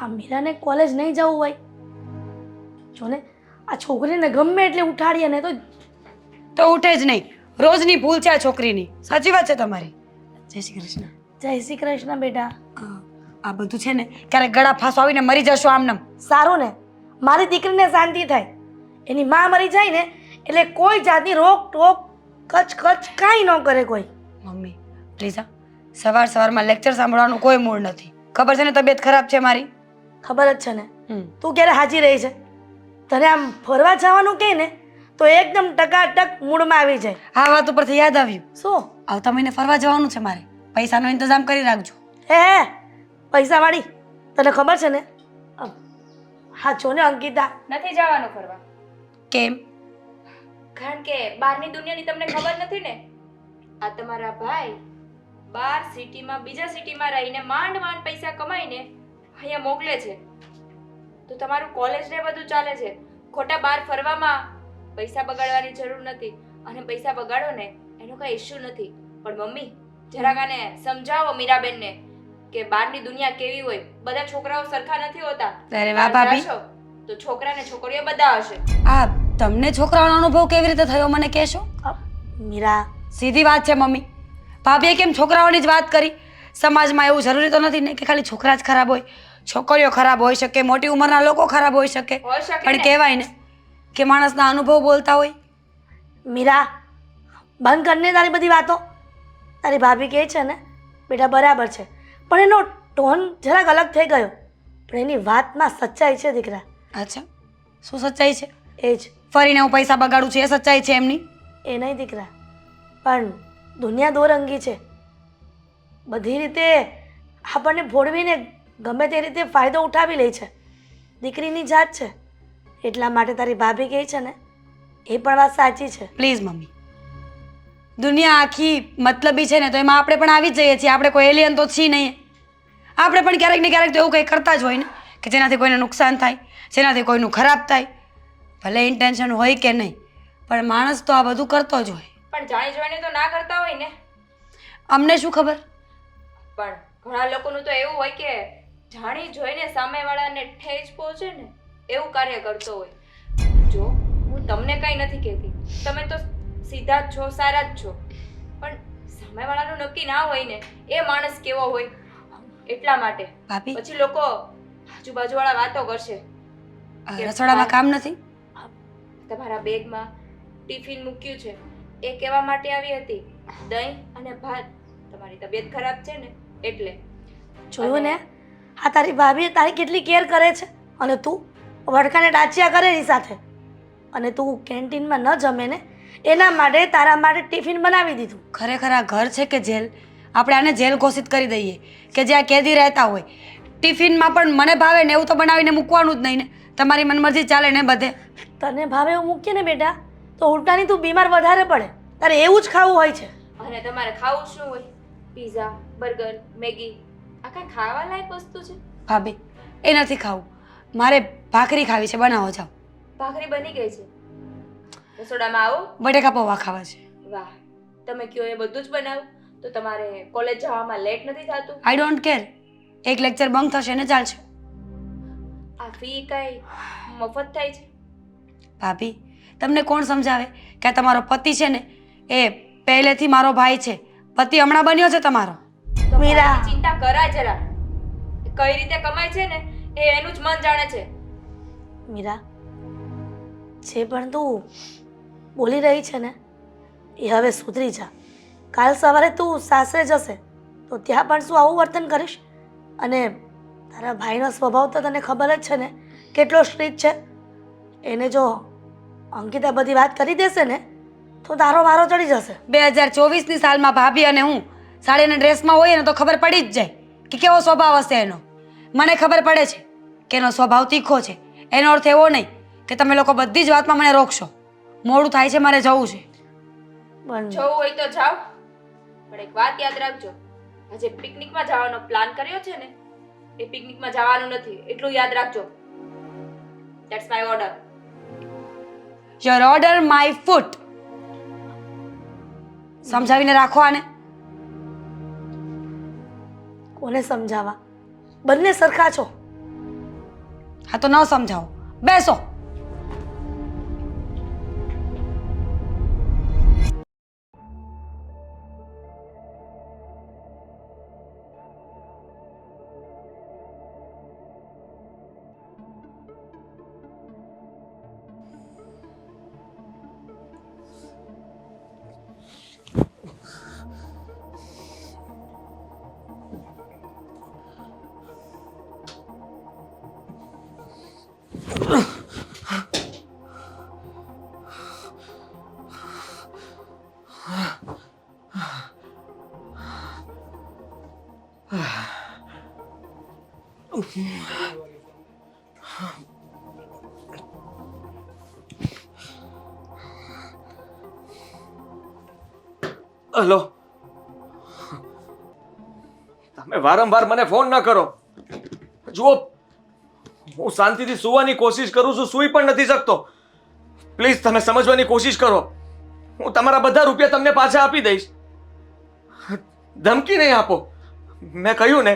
હા મીરાને કોલેજ નહીં જવું હોય જો ને આ છોકરીને ગમે એટલે ઉઠાડીએ ને તો ઉઠે જ નહીં. રોજની ભૂલ છે આ છોકરીની. સાચી વાત છે તમારી. જય શ્રી કૃષ્ણ. જય શ્રી કૃષ્ણ બેટા. આ બધું છે ને ક્યારેક ગળા ફાંસો આવીને મરી જશો આમનામ. સારું ને મારી દીકરીને શાંતિ થાય. એની માં મરી જાય ને એટલે કોઈ જાતની રોક ટોક કચ કચ કાંઈ ન કરે કોઈ. મમ્મી પ્લીઝ સવારમાં લેક્ચર સાંભળવાનું કોઈ મૂડ નથી. ખબર છે ને તબિયત ખરાબ છે મારી. ખબર જ છે ને તું ક્યારે હાજી રહી છે. તને આમ ફરવા જવાનું કહે ને તો એકદમ ટકાટક મૂડમાં આવી જાય. આ વાત ઉપરથી યાદ આવ્યું. શું? આવતા મહિને ફરવા જવાનું છે મારે. પૈસાનો ઇંતજામ કરી રાખજો. હે પૈસાવાળી તને ખબર છે ને હા જો ને અંકિતા નથી જવાનું ફરવા. કેમ? કારણ કે બહારની દુનિયાની તમને ખબર નથી ને. આ તમારા ભાઈ બહાર સિટીમાં બીજા સિટીમાં રહીને માંડ માંડ પૈસા કમાઈને અહીંયા મોકલે છે. તો તમારું કોલેજ ને બધું ચાલે છે. ખોટા બહાર ફરવામાં પૈસા બગાડવાની જરૂર નથી. અને પૈસા બગાડો ને એનો કઈ ઇશ્યુ નથી. પણ મમ્મી જરાક આને સમજાવો મીરાબેનને કે બહારની દુનિયા કેવી હોય. બધા છોકરાઓ સરખા નથી હોતા. અરે વાહ ભાભી. તો છોકરા ને છોકરીઓ બધા હશે. આ તમને છોકરાઓનો અનુભવ કેવી રીતે થયો મને કહેશો? મીરા સીધી વાત છે મમ્મી. ભાભીએ કેમ છોકરાઓની જ વાત કરી? સમાજમાં એવું જરૂરી તો નથી ને કે ખાલી છોકરા જ ખરાબ હોય. છોકરીઓ ખરાબ હોઈ શકે, મોટી ઉંમરના લોકો ખરાબ હોઈ શકે. પણ કહેવાય ને કે માણસના અનુભવ બોલતા હોય. મીરા બંધ કરીને તારી બધી વાતો. તારી ભાભી કહે છે ને બેટા બરાબર છે પણ એનો ટોન જરાક અલગ થઈ ગયો. પણ એની વાતમાં સચ્ચાઈ છે દીકરા. અચ્છા શું સચ્ચાઈ છે? એ જ ફરીને હું પૈસા બગાડું છું એ સચ્ચાઈ છે એમની? એ નહીં દીકરા પણ દુનિયા દોરંગી છે. બધી રીતે આપણને ભોળવીને ગમે તે રીતે ફાયદો ઉઠાવી લે છે. દીકરીની જાત છે એટલા માટે તારી ભાભી કહે છે ને એ પણ વાત સાચી છે. પ્લીઝ મમ્મી દુનિયા આખી મતલબી છે ને તો એમાં આપણે પણ આવી જ જઈએ છીએ. આપણે કોઈ એલિયન તો છીએ નહીં. આપણે પણ ક્યારેક ને ક્યારેક તો એવું કંઈ કરતા જ હોય ને કે જેનાથી કોઈને નુકસાન થાય, જેનાથી કોઈનું ખરાબ થાય. ભલે ઇન્ટેન્શન હોય કે નહીં પણ માણસ તો આ બધું કરતો જ હોય. પણ જાણી જોઈને તો ના કરતા હોય ને. અમને શું ખબર? પણ ઘણા લોકોનું તો એવું હોય કે જાણી જોઈને સામેવાળાને ઠેસ પહોંચે ને એવું કાર્ય કરતો હોય. જો હું તમને કંઈ નથી કહેતી. તમે તો સીધા જ છો, સારા જ છો. પણ સામેવાળાનું નક્કી ના હોય ને એ માણસ કેવો હોય એટલા માટે ભાભી પછી લોકો આજુબાજુવાળા વાતો કરશે. રસોડામાં કામ નથી? તમારા બેગમાં ટિફિન મૂક્યું છે એ કહેવા માટે આવી હતી. દહીં અને ભાત. તમારી તબિયત ખરાબ છે ને એટલે. જોયું ને આ તારી ભાભી તારી કેટલી કેર કરે છે અને તું વડકાને ડાચિયા કરે એની સાથે. અને તું કેન્ટીનમાં ન જમે ને એના માટે તારા માટે ટિફિન બનાવી દીધું. ખરેખર આ ઘર છે કે જેલ? આપણે આને જેલ ઘોષિત કરી દઈએ કે જ્યાં કેદી રહેતા હોય. ટિફિનમાં પણ મને ભાવે ને એવું તો બનાવીને મૂકવાનું જ નહીં ને. તમારી મનમરજી ચાલે ને બધે. તને ભાવે એવું મૂકીએ ને બેટા તો ઉલટાની તું બીમાર વધારે પડે. તારે એવું જ ખાવું હોય છે. અને તમારે ખાવું શું હોય? પીઝા, બર્ગર, મેગી આ કાંઈ ખાવા લાયક વસ્તુ છે? ભાભી એ નથી ખાવું. મારે ભાખરી ખાવી છે. બનાવો જાઓ. ભાખરી બની ગઈ છે. રસોડામાં આવો. બટેકા પૌવા ખાવા છે. વાહ તમે કયો એ બધું જ બનાવું તો તમારે કોલેજ જવામાં લેટ નથી થતું? I don't care. એક લેક્ચર બંધ થશે ને ચાલશે. આ ફી કઈ મફત થાય છે? ભાભી તમને કોણ સમજાવે કે આ તમારો પતિ છે ને એ પહેલેથી મારો ભાઈ છે. પતિ હમણાં બન્યો છે તમારો. તો મીરા. મારી ચિંતા કરાય જરા. કઈ રીતે કમાય છે ને એ એનું જ મન જાણે છે. મીરા જે પણ તું બોલી રહી છે ને એ હવે સુધરી જા. કાલ સવારે તું સાસરે જશે તો ત્યાં પણ શું આવું વર્તન કરીશ? અને તારા ભાઈનો સ્વભાવ તો તને ખબર જ છે ને કેટલો સ્ટ્રિક્ટ છે. એને જો અંકિતા બધી વાત કરી દેશે ને તો તારો વારો ચડી જશે. 2024ની સાલમાં ભાભી અને હું સાડીના ડ્રેસમાં હોઈએ ને તો ખબર પડી જ જાય કે કેવો સ્વભાવ હશે એનો. મને ખબર પડે છે કે એનો સ્વભાવ તીખો છે. એનો અર્થ એવો નહીં કે તમે લોકો બધી જ વાતમાં મને રોકશો. મોડું થાય છે, મારે જવું છે. જવું હોય તો જાઓ પણ એક વાત યાદ રાખજો. આજે પિકનિકમાં જવાનો પ્લાન કર્યો છે ને એ પિકનિકમાં જવાનું નથી એટલું યાદ રાખજો. That's my order. Your order my foot. સમજાવીને રાખો આને. કોને સમજાવવા? બંને સરખા છો. હા તો ન સમજાવો, બેસો. હલો, તમે વારંવાર મને ફોન ન કરો. જુઓ, હું શાંતિથી સૂવાની કોશિશ કરું છું, સૂઈ પણ નથી શકતો. પ્લીઝ તમે સમજવાની કોશિશ કરો. હું તમારા બધા રૂપિયા તમને પાછા આપી દઈશ. ધમકી નહીં આપો. મેં કહ્યું ને,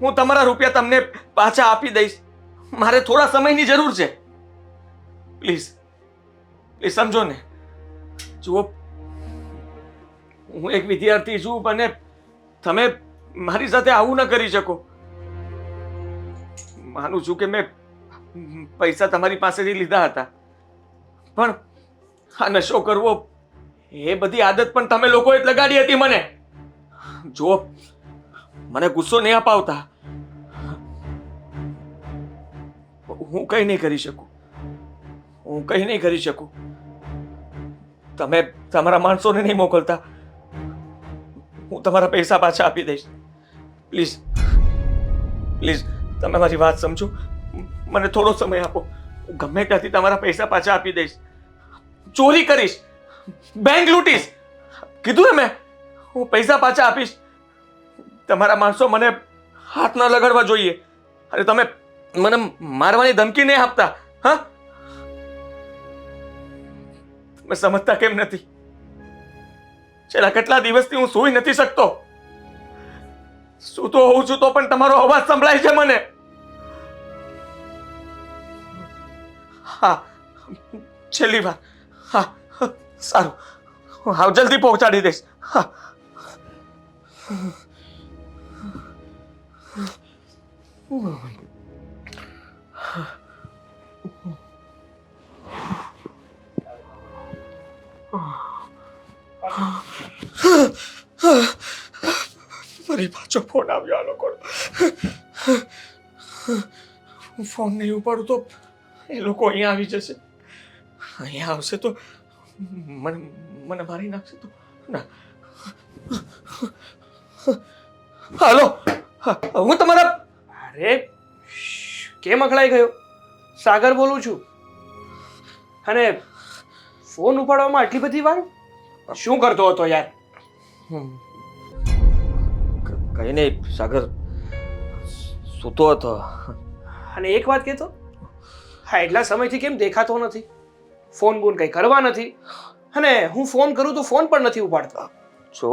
હું તમારા રૂપિયા તમને પાછા આપી દઈશ. મારે થોડા સમયની જરૂર છે. પ્લીઝ પ્લીઝ સમજો ને. જુઓ, હું એક વિદ્યાર્થી છું અને તમે મારી સાથે આવું ન કરી શકો. માનું છું કે મેં પૈસા તમારી પાસેથી લીધા હતા, પણ આ નશો કરવો એ બધી આદત પણ તમે લોકોએ જ લગાડી હતી મને. જો મને ગુસ્સો નહીં અપાવતા. હું કંઈ નહીં કરી શકું. હું કંઈ નહીં કરી શકું. તમે તમારા માણસોને નહીં મોકલતા. હું તમારા પૈસા પાછા આપી દઈશ. પ્લીઝ પ્લીઝ તમે મારી વાત સમજો. મને થોડો સમય આપો. હું ગમે ત્યાંથી તમારા પૈસા પાછા આપી દઈશ. ચોરી કરીશ, બેંક લૂંટીશ. કીધું ને મેં, હું પૈસા પાછા આપીશ. તમારા માણસો મને હાથ ન લગાડવા જોઈએ. અને તમે મને મારવાની ધમકી નહીં આપતા. હા, તમે સમજતા કેમ નથી? છેલ્લા કેટલા દિવસથી હું સૂઈ નથી શકતો. સૂતો હોઉં છું તો પણ તમારો અવાજ સંભળાય છે મને. હા, છેલ્લી વાર. હા, સારું, હું હાવ જલ્દી પહોંચાડી દઈશ. હા. ફરી પાછો ફોન આવ્યો આ લોકોનો. હું ફોન નહીં ઉપાડું તો એ લોકો અહીંયા આવી જશે. અહીંયા આવશે તો મને મારી નાખશે તો ના. હાલો, હું તમારા... અરે કેમ અકળાઈ ગયો? સાગર બોલું છું. અને ફોન ઉપાડવામાં આટલી બધી વાર શું કરતો હતો યાર? કઈ નહીં સાગર, સૂતો હતો. અને એક વાત કહેતો, હા એટલા સમયથી કેમ દેખાતો નથી? ફોન બોન કંઈ કરવા નથી, અને હું ફોન કરું તો ફોન પણ નથી ઉપાડતો. જો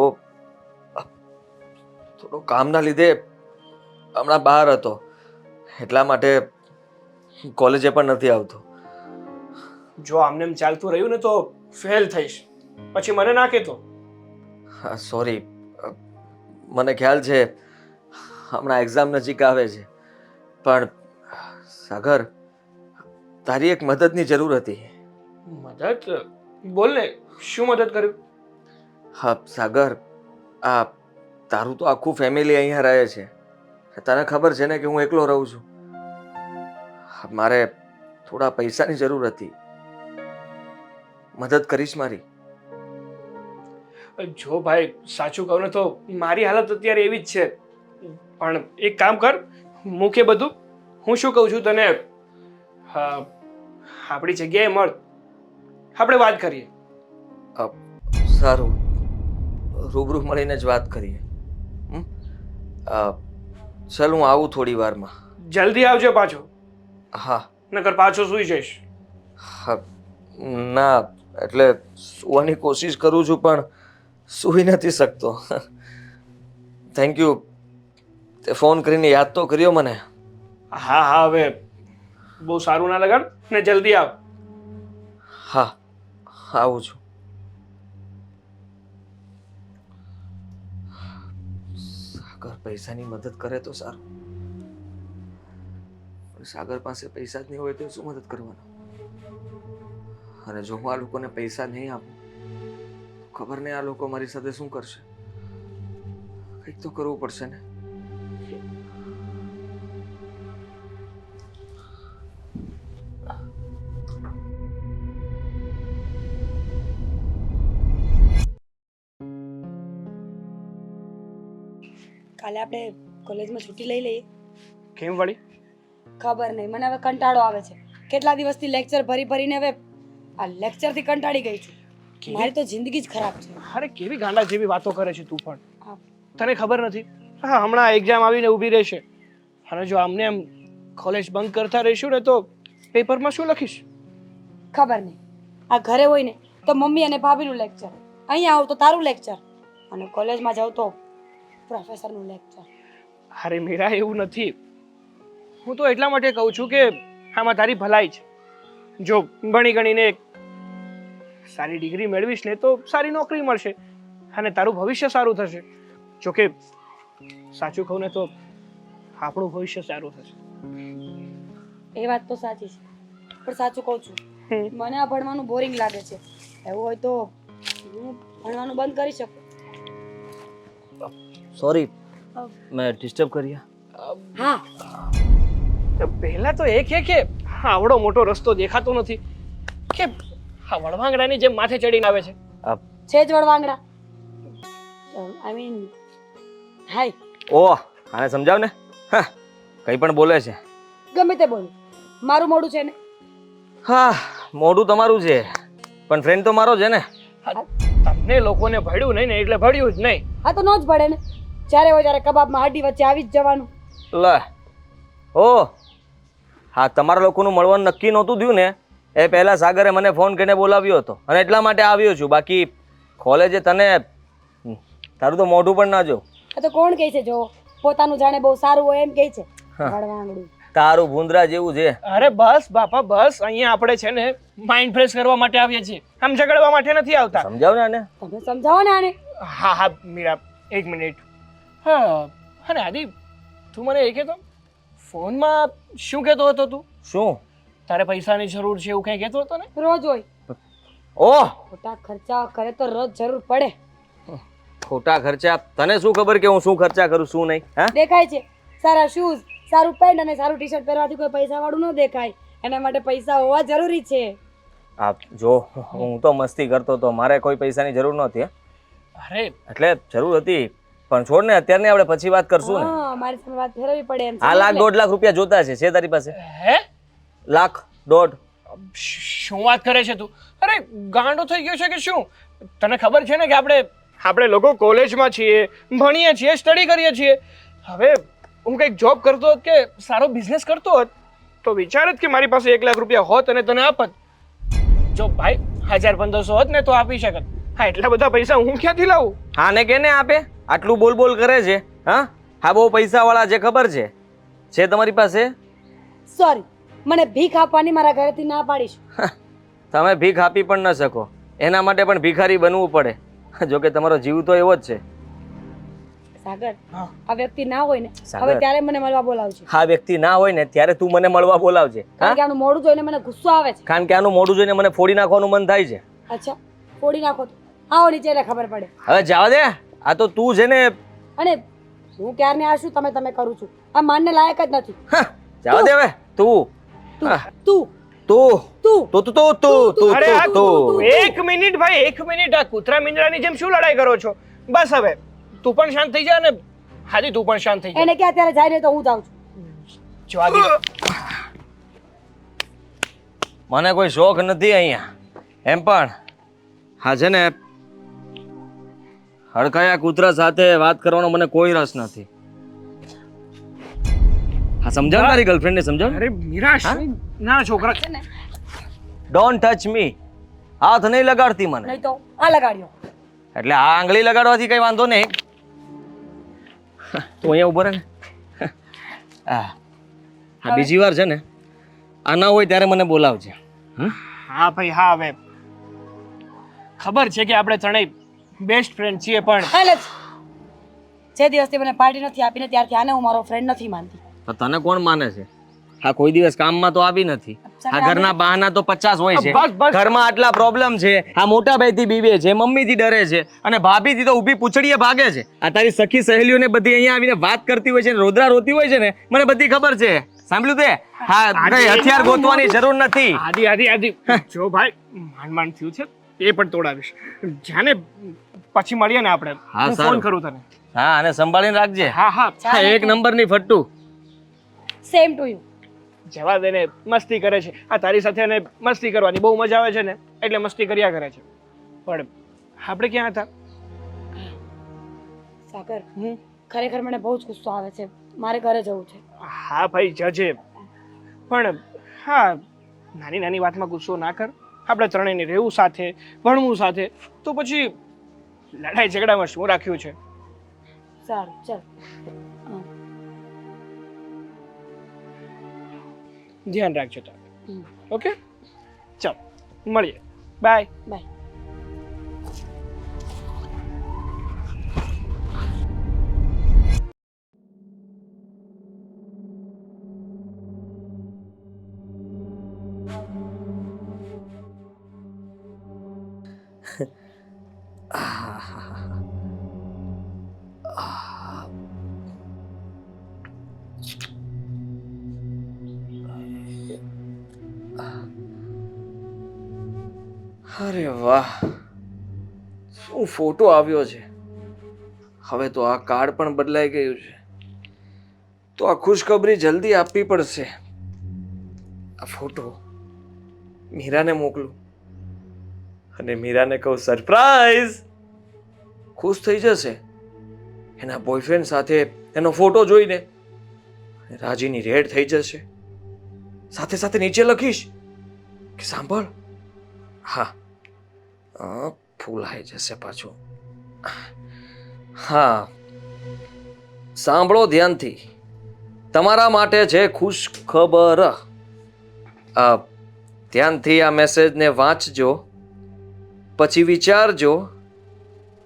થોડો કામના લીધે હમણાં બહાર હતો, એટલા માટે કોલેજે પણ નથી આવતો. જો આમને એમ ચાલતું રહ્યું ને તો ફેલ થઈશ, પછી મને ના કહેતો. હા સોરી, મને ખ્યાલ છે હમણાં એક્ઝામ નજીક આવે છે, પણ સાગર તારી એક મદદની જરૂર હતી. મદદ? બોલ ને, શું મદદ કર્યું? હા સાગર, આ તારું તો આખું ફેમિલી અહીંયા રહે છે. તને ખબર છે ને કે હું એકલો રહું છું. મારે થોડા પૈસાની જરૂર હતી. મદદ કરીશ મારી? જો ભાઈ સાચું કહું ને તો મારી હાલત અત્યારે એવી જ છે, પણ એક કામ કર, મૂકે બધું. હું શું કહું છું તને, આપણી જગ્યાએ મળ, આપણે વાત કરીએ. સારું, રૂબરૂ મળીને જ વાત કરીએ. ચાલ હું આવું થોડી વારમાં. જલ્દી આવજો પાછો. હા. નકર પાછો સૂઈ જઈશ. હા ના, એટલે સૂવાની કોશિશ કરું છું પણ સૂઈ નથી શકતો. થેન્ક યુ, તે ફોન કરીને યાદ તો કર્યો મને. હા હા, હવે બહુ સારું ના લગાડ ને જલ્દી આવ. હા આવું છું. સાગર પૈસાની મદદ કરે તો સારું, પણ સાગર પાસે પૈસા જ નહીં હોય તો શું મદદ કરવાનો? અને જો હું આ લોકોને પૈસા નહીં આપું તો ખબર નહીં આ લોકો મારી સાથે શું કરશે. કંઈક તો કરવું પડશે ને. કાલે આપણે કોલેજમાં છુટ્ટી લઈ લઈએ. કેમ વળી? ખબર નહીં, મને હવે કંટાળો આવે છે. કેટલા દિવસથી લેક્ચર ભરી ભરીને હવે આ લેક્ચરથી કંટાળી ગઈ છું. મારી તો જિંદગી જ ખરાબ છે. અરે કેવી ગાંડા જેવી વાતો કરે છે તું પણ. હા. તને ખબર નથી? હા, હમણાં એક્ઝામ આવીને ઊભી રહેશે અને જો આમને એમ કોલેજ બંક કરતા રહીશું ને તો પેપરમાં શું લખીશ? ખબર નહીં. આ ઘરે હોય ને તો મમ્મી અને ભાભીનું લેક્ચર, અહીંયા આવું તો તારું લેક્ચર, અને કોલેજમાં જાઉં તો પ્રોફેસરનું લેક્ચર. અરે મીરા, એવું નથી. હું તો એટલા માટે કહું છું કે આમાં તારી ભલાઈ છે. જો ભણી ગણીને એક સારી ડિગ્રી મેળવીશ ને તો સારી નોકરી મળશે અને તારું ભવિષ્ય સારું થશે. જો કે સાચું કહું ને તો આપણું ભવિષ્ય સારું થશે. એ વાત તો સાચી છે, પણ સાચું કહું છું, મને આ ભણવાનું બોરિંગ લાગે છે. એવું હોય તો હું ભણવાનું બંધ કરી શકું. સોરી, મેં ડિસ્ટર્બ કર્યા. હા, પહેલા તો એ કે આવડો મોટો રસ્તો દેખાતો નથી કે આ વળવાંગડાની જેમ માથે ચડીને આવે છે. છે જ વળવાંગડા. આઈ મીન હાય. ઓહ, આને સમજાવ ને. હા, કંઈ પણ બોલે છે. ગમે તે બોલું, મારું મોઢું છે ને. હા, મોઢું તમારું છે પણ ફ્રેન્ડ તો મારો છે ને. તમને લોકોને ભળ્યું નહીં ને એટલે ભળ્યું જ નહીં. હા તો ન જ પડે ને. જ્યારે હોય ત્યારે કબાબમાં હાડી વચ્ચે આવી જ જવાનું. લે, ઓ હા, તમારા લોકોનું મળવાનું નક્કી નહોતું થયું ને એ પહેલા સાગરે મને ફોન કરીને બોલાવ્યો હતો અને એટલા માટે આવ્યો છું. બાકી કોલેજે તને તારું તો મોઢું પણ ના જો. આ તો કોણ કહે છે જો પોતાનું જાણે બહુ સારું હોય એમ કહે છે. વળવાંગડું તારું ભૂંદરા જેવું છે. અરે બસ બાપા બસ, અહીંયા આપણે છે ને માઇન્ડ ફ્રેશ કરવા માટે આવીએ છીએ, આમ ઝઘડવા માટે નથી આવતા. સમજાવ ને આને. તમે સમજાવો ને આને. હા હા મીરા, એક મિનિટ. હા, અને આદિ તું મને એ કહેતો ફોનમાં શું કહેતો હતો તું? શું? તારે પૈસાની જરૂર છે એવું કંઈ કહેતો હતો ને? રોજ હોય. ઓહ, ખોટા ખર્ચા કરે તો રોજ જરૂર પડે. ખોટા ખર્ચા? તને શું ખબર કે હું શું ખર્ચા કરું શું નહીં? હા, દેખાય છે સારા શૂઝ, સારું પેન્ટ અને સારું ટી શર્ટ પહેરવાથી કોઈ પૈસા વાળું ન દેખાય. એના માટે પૈસા હોવા જરૂરી છે. આ જો હું તો મસ્તી કરતો હતો, મારે કોઈ પૈસાની જરૂર નહોતી. અરે એટલે જરૂર હતી પણ છોડ ને, અત્યારની આપણે પછી વાત કરશું ને. હા, મારી સામે વાત ફેરવવી પડે એમ. આ લાખ 1.5 લાખ રૂપિયા જોતા છે તારી પાસે? હે? 1.5 લાખ? શું વાત કરે છે તું? અરે ગાંડો થઈ ગયો છે કે શું? તને ખબર છે ને કે આપણે લોકો કોલેજમાં છીએ, ભણીએ છીએ, સ્ટડી કરીએ છીએ. હવે હું કંઈક જોબ કરતો હોત કે સારો બિઝનેસ કરતો હોત તો વિચાર જ કે મારી પાસે 1 લાખ રૂપિયા હોત અને તને આપત. જો ભાઈ 1000-1500 હોત ને તો આપી શકત. હા, એટલા બધા પૈસા હું ક્યાંથી લાવું? હા ને કેને આપે? આટલું બોલ બોલ કરે છે. હા, બહુ પૈસા વાળા છે, ખબર છે તમારી પાસે? સોરી, મને ભીખ આપવાની મારા ઘરેથી ના પાડીશ. તમે ભીખ આપી પણ ન શકો, એના માટે પણ ભિખારી બનવું પડે. જો કે તમારો જીવ તો એવો જ છે. સાગર, હા. આ વ્યક્તિ ના હોય ને સાગર. હવે ત્યારે મને મળવા બોલાવજો. હા, વ્યક્તિ ના હોય ને ત્યારે તું મને મળવા બોલાવજે. કારણ કે આનું મોઢું જોઈને મને ગુસ્સો આવે છે. કારણ કે આનું મોઢું જોઈને મને ફોડી નાખવાનું મન થાય છે. અચ્છા, ફોડી નાખો તો આવો નીચે એટલે ખબર પડે. હવે જવા દે. આ તો તું છે ને. અને હું ક્યારને આ શું તમે કરું છું, આ માનને લાયક જ નથી. જવા દે હવે. તું તું હા. તું તું તું તું તું તું તું અરે આ તું એક મિનિટ ભાઈ, એક મિનિટ. આ કૂતરા મીંડળાની જેમ શું લડાઈ કરો છો? બસ હવે તું પણ શાંત થઈ જા અને હાજી તું પણ શાંત થઈ જા. એને ક્યાં ત્યારે જાય ને તો હું જાઉં છું. જો આદિ, મને કોઈ શોખ નથી અહીંયા. એમ પણ હા છે ને, હડકાયા કૂતરા સાથે વાત કરવાનો મને કોઈ રસ નથી. હા, સમજાવ તારી ગર્લફ્રેન્ડ ને સમજાવ. અરે મીરા, શું ના છોકરા છે ને ડોન્ટ ટચ મી. હાથ નહીં લગાડતી મને. નહીં તો આ લગાડ્યો. એટલે આ આંગળી લગાડવાથી કઈ વાંધો નહીં. તું અહીંયા ઉભો રહે ને. હા, બીજી વાર છે ને આ ના હોય ત્યારે મને બોલાવજે. હા ભાઈ હા, હવે ખબર છે કે આપણે ત્રણેય બેસ્ટ ફ્રેન્ડ છીએ, પણ હાલે જે દિવસથી મને પાર્ટી નથી આપીને ત્યારથી આને હું મારો ફ્રેન્ડ નથી માનતી. તો તને કોણ માને છે? હા, કોઈ દિવસ કામમાં તો આવી નથી. આ ઘરના બહાના તો 50 હોય છે. બસ, બસ. ઘરમાં આટલા પ્રોબ્લેમ છે. આ મોટા ભાઈથી બીવે છે, મમ્મીથી ડરે છે અને ભાભીથી તો ઊભી પૂછડીએ ભાગે છે. આ તારી સખી સહેલીઓને બધી અહીંયા આવીને વાત કરતી હોય છે ને રોદરા રોતી હોય છે ને, મને બધી ખબર છે. સાંભળ્યું તે? હા, કઈ હથિયાર ગોતવાની જરૂર નથી. આદિ આદિ આદિ જો ભાઈ માંડ થયું છે એ પણ તોડાવીશ. જાને પછી મળીએ ને આપણે. હા, હું સારું. ફોન કરું તને. હા, અને સંભાળીને રાખજે. હા હા, હા, એક નંબરની ફટ્ટુ. Same to you. જવા દે ને, મસ્તી કરે છે. આ તારી સાથે એને મસ્તી કરવાની બહુ મજા આવે છે ને, એટલે મસ્તી કર્યા કરે છે. પણ આપણે ક્યાં હતા? સાગર, ખરેખર મને બહુ જ ગુસ્સો આવે છે. મારે ઘરે જવું છે. હા ભાઈ જજે, પણ હા, નાની નાની વાતમાં ગુસ્સો ના કર. આપણે ત્રણેયને રહેવું સાથે, ભણવું સાથે, તો પછી લડાઈ ઝઘડામાં શું રાખ્યું છે? સારું ચાલ. ધ્યાન રાખજો તારે. ઓકે, ચાલ મળીએ. બાય. બાય. અરે વાહ, શું ફોટો આવ્યો છે. હવે તો આ કાર્ડ પણ બદલાઈ ગયું છે. તો આ ખુશખબરી જલ્દી આપવી પડશે. આ ફોટો મીરાને મોકલું અને મીરાને કહું સરપ્રાઈઝ. ખુશ થઈ જશે. એના બોયફ્રેન્ડ સાથે એનો ફોટો જોઈને રાજીની રેડ થઈ જશે. સાથે સાથે નીચે લખીશ કે સાંભળ. હા, ફૂલાઈ જશે પાછું. હા, સાંભળો ધ્યાનથી. તમારા માટે છે ખુશ ખબર. ધ્યાનથી આ મેસેજને વાંચજો, પછી વિચારજો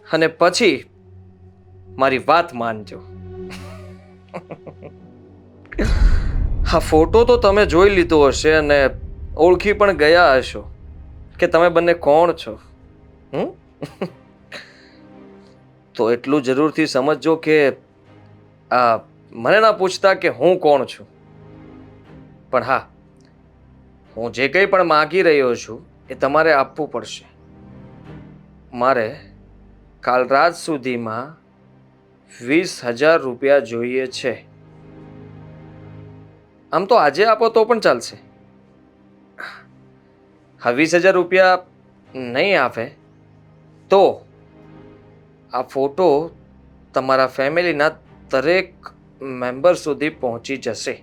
અને પછી મારી વાત માનજો. હા, ફોટો તો તમે જોઈ લીધો હશે અને ઓળખી પણ ગયા હશો કે તમે બંને કોણ છો. તો એટલું જરૂરથી સમજજો કે મને ના પૂછતા કે હું કોણ છું. પણ હા, હું જે કંઈ પણ માગી રહ્યો છું એ તમારે આપવું પડશે. મારે કાલ રાત સુધીમાં 20,000 રૂપિયા જોઈએ છે. આમ તો આજે આપો તો પણ ચાલશે. હા, 20,000 રૂપિયા નહીં આપે તો આ ફોટો તમારા ફેમિલીના દરેક મેમ્બર સુધી પહોંચી જશે.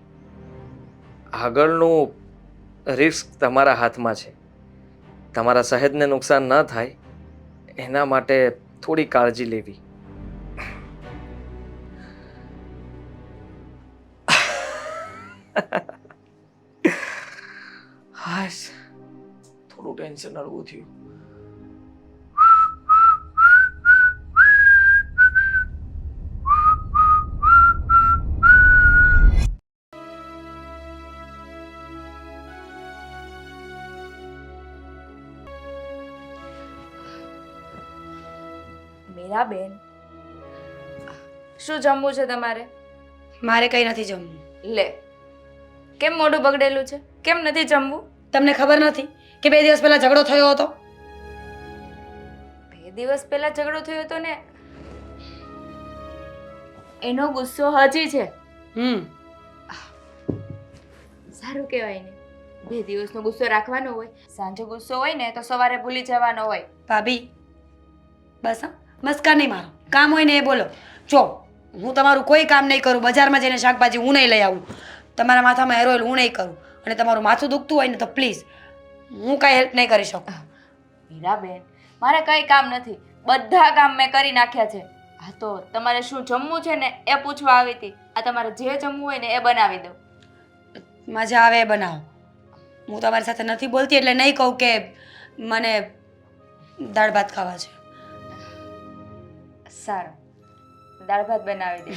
આગળનું રિસ્ક તમારા હાથમાં છે. તમારા સહેજને નુકસાન ન થાય એના માટે થોડી કાળજી લેવી. હાશ, થોડું ટેન્શન હળવું થયું. મીરાબેન, શું જમવું છે તમારે? મારે કંઈ નથી જમવું. લે, કેમ મોઢું બગડેલું છે? કેમ નથી જમવું? તમને ખબર નથી કે 2 દિવસ પહેલા ઝઘડો થયો હતો? 2 દિવસ પહેલા ઝઘડો થયો હતો ને, એનો ગુસ્સો હજી છે. સારું કહેવાય ને, 2 દિવસનો ગુસ્સો રાખવાનો હોય. સાંજે ગુસ્સો હોય ને તો સવારે ભૂલી જવાનો હોય. ભાભી, બસ હા, મસ્કા નહીં મારો. કામ હોય ને એ બોલો. જો, હું તમારું કોઈ કામ નહીં કરું. બજારમાં જઈને શાકભાજી હું નહીં લઈ આવું. તમારા માથામાં હેર ઓઇલ હું નહીં કરું. અને તમારું માથું દુખતું હોય ને તો પ્લીઝ હું કાંઈ હેલ્પ નહીં કરી શકું. મીરાબેન, મારે કંઈ કામ નથી. બધા કામ મેં કરી નાખ્યા છે. હા, તો તમારે શું જમવું છે ને એ પૂછવા આવી હતી. આ તમારે જે જમવું હોય ને એ બનાવી દો. મજા આવે એ બનાવો. હું તમારી સાથે નથી બોલતી એટલે નહીં કહું કે મને દાળ ભાત ખાવા છે. સારું, દાળ ભાત બનાવી દે.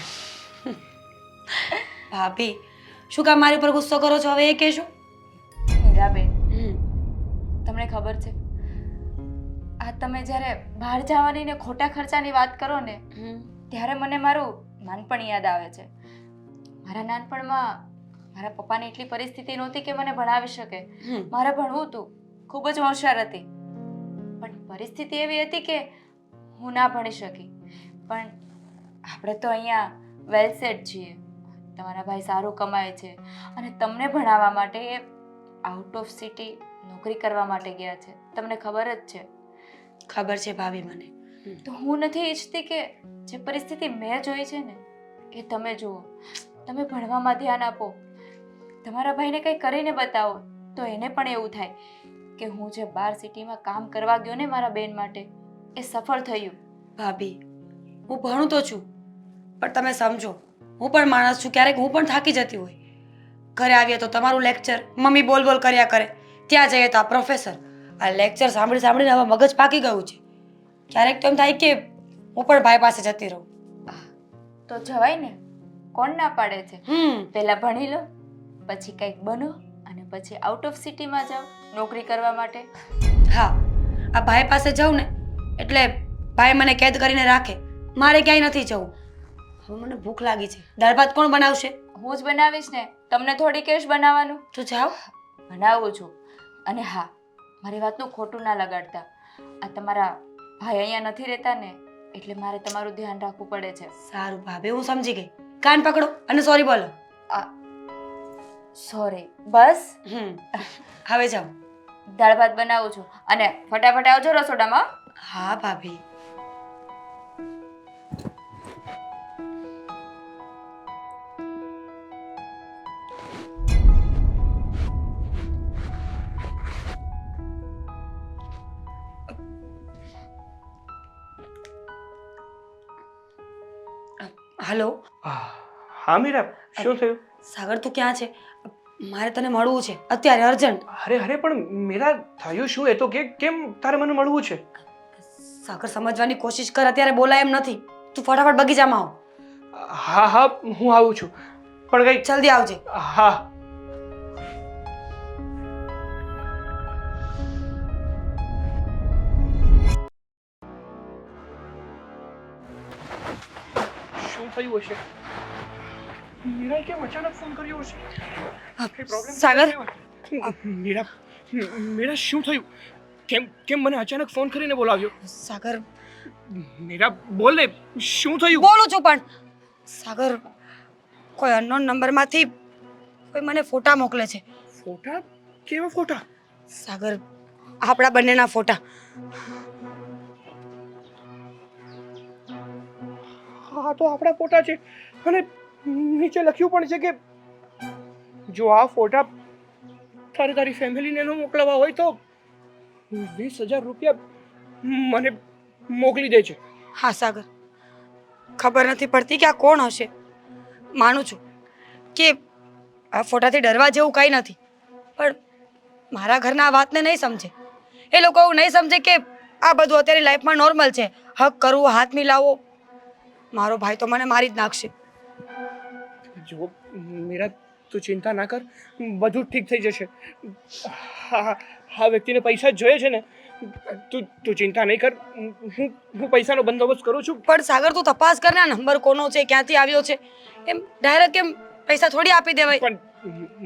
ભાભી શું કામ મારી ઉપર ગુસ્સો કરો છો હવે એ કહેશો? મીરાબેન, તમને ખબર છે આ તમે જ્યારે બહાર જવાની ને ખોટા ખર્ચાની વાત કરો ને ત્યારે મને મારું નાનપણ યાદ આવે છે. મારા નાનપણમાં મારા પપ્પાની એટલી પરિસ્થિતિ નહોતી કે મને ભણાવી શકે. મારે ભણવું હતું, ખૂબ જ હોશિયાર હતી, પણ પરિસ્થિતિ એવી હતી કે હું ના ભણી શકી. પણ આપણે તો અહીંયા વેલ સેટ છીએ, તમારા ભાઈ સારું કમાય છે અને તમને ભણાવવા માટે આઉટ ઓફ સિટી નોકરી કરવા માટે ગયા છે. તમને ખબર જ છે. ખબર છે ભાભી મને. તો હું નથી ઈચ્છતી કે જે પરિસ્થિતિ મેં જોઈ છે ને એ તમે જુઓ. તમે ભણવામાં ધ્યાન આપો, તમારા ભાઈને કંઈ કરીને બતાવો તો એને પણ એવું થાય કે હું જે બહાર સિટીમાં કામ કરવા ગયો ને મારા બેન માટે એ સફળ થયું. ભાભી હું ભણું તો છું, પણ તમે સમજો હું પણ માણસ છું, ક્યારેક હું પણ થાકી જતી હોય. ઘરે આવીએ તો તમારું લેક્ચર મમ્મી બોલ બોલ કર્યા કરે, ત્યાં જઈએ તો આ પ્રોફેસર. આ લેક્ચર સાંભળી સાંભળીને હવે મગજ પાકી ગયું છે. ક્યારેક તો એમ થાય કે હું પણ ભાઈ પાસે જતી રહું. તો જવાય ને, કોણ ના પાડે છે? પહેલા ભણી લો, પછી કંઈક બનો અને પછી આઉટ ઓફ સિટીમાં જાઓ નોકરી કરવા માટે. હા, આ ભાઈ પાસે જાઉં ને એટલે ભાઈ મને કેદ કરીને રાખે. મારે ક્યાંય નથી જવું. હવે મને ભૂખ લાગી છે. દાળ ભાત કોણ બનાવશે? હું જ બનાવીશ ને, તમને થોડી કેશ બનાવવાનું. તો જાઓ. બનાવું છું. અને હા, મારી વાતનું ખોટું ના લગાડતા. આ તમારા ભાઈ અહીંયા નથી રહેતા ને એટલે મારે તમારું ધ્યાન રાખવું પડે છે. સારું ભાભી, હું સમજી ગઈ. કાન પકડો અને સોરી બોલો. સોરી, બસ. હવે જાઓ. દાળ ભાત બનાવું છું અને ફટાફટ આવજો રસોડામાં. હા ભાભી. હેલો. હા મીરા, શું થયું? સાગર તું ક્યાં છે? મારે તને મળવું છે અત્યારે, અર્જન્ટ. અરે પણ મીરા, થયું શું એ તો કે? કેમ તારે મને મળવું છે? સાગર સમજવાની કોશિશ કર, અત્યારે બોલાય એમ નથી. તું ફટાફટ બગીચામાં આવ. હા હું આવું છું, પણ કઈ જલ્દી આવજે. હા. શું થયું હશે? મીરાએ કેમ અચાનક ફોન કર્યો હશે? કઈ પ્રોબ્લેમ? સાગર. મીરા શું થયું? કેમ મને અચાનક ફોન કરીને બોલાવ્યો? સાગર. મીરા બોલ ને, શું થયું? બોલું છું પણ સાગર, કોઈ અનનોન નંબરમાંથી કોઈ મને ફોટા મોકલે છે. ફોટા? કેવા ફોટા? સાગર, આપણા બંનેના ફોટા. હા તો આપણા ફોટા છે અને નીચે લખ્યું પણ છે કે જો આ ફોટા તારી ફેમિલીને ન મોકલવા હોય તો 20,000 રૂપિયા મને મોકલી દે છે. હા સાગર, ખબર નથી પડતી કે આ કોણ હશે. માનું છું કે આ ફોટાથી ડરવા જેવું કંઈ નથી, પણ મારા ઘરના આ વાતને નહીં સમજે. એ લોકો એવું નહીં સમજે કે આ બધું અત્યારે લાઈફમાં નોર્મલ છે. હક કરવું, હાથ મિલાવો. મારો ભાઈ તો મને મારી જ નાખશે. જો મીરા, તું ચિંતા ના કર, બધું ઠીક થઈ જશે. હા વ્યક્તિને પૈસા જ જોઈએ છે ને, તું ચિંતા નહીં કર. હું પૈસાનો બંદોબસ્ત કરું છું. પણ સાગર તું તપાસ કર ને, આ નંબર કોનો છે, ક્યાંથી આવ્યો છે. એમ ડાયરેક્ટ કેમ પૈસા થોડી આપી દેવાય. પણ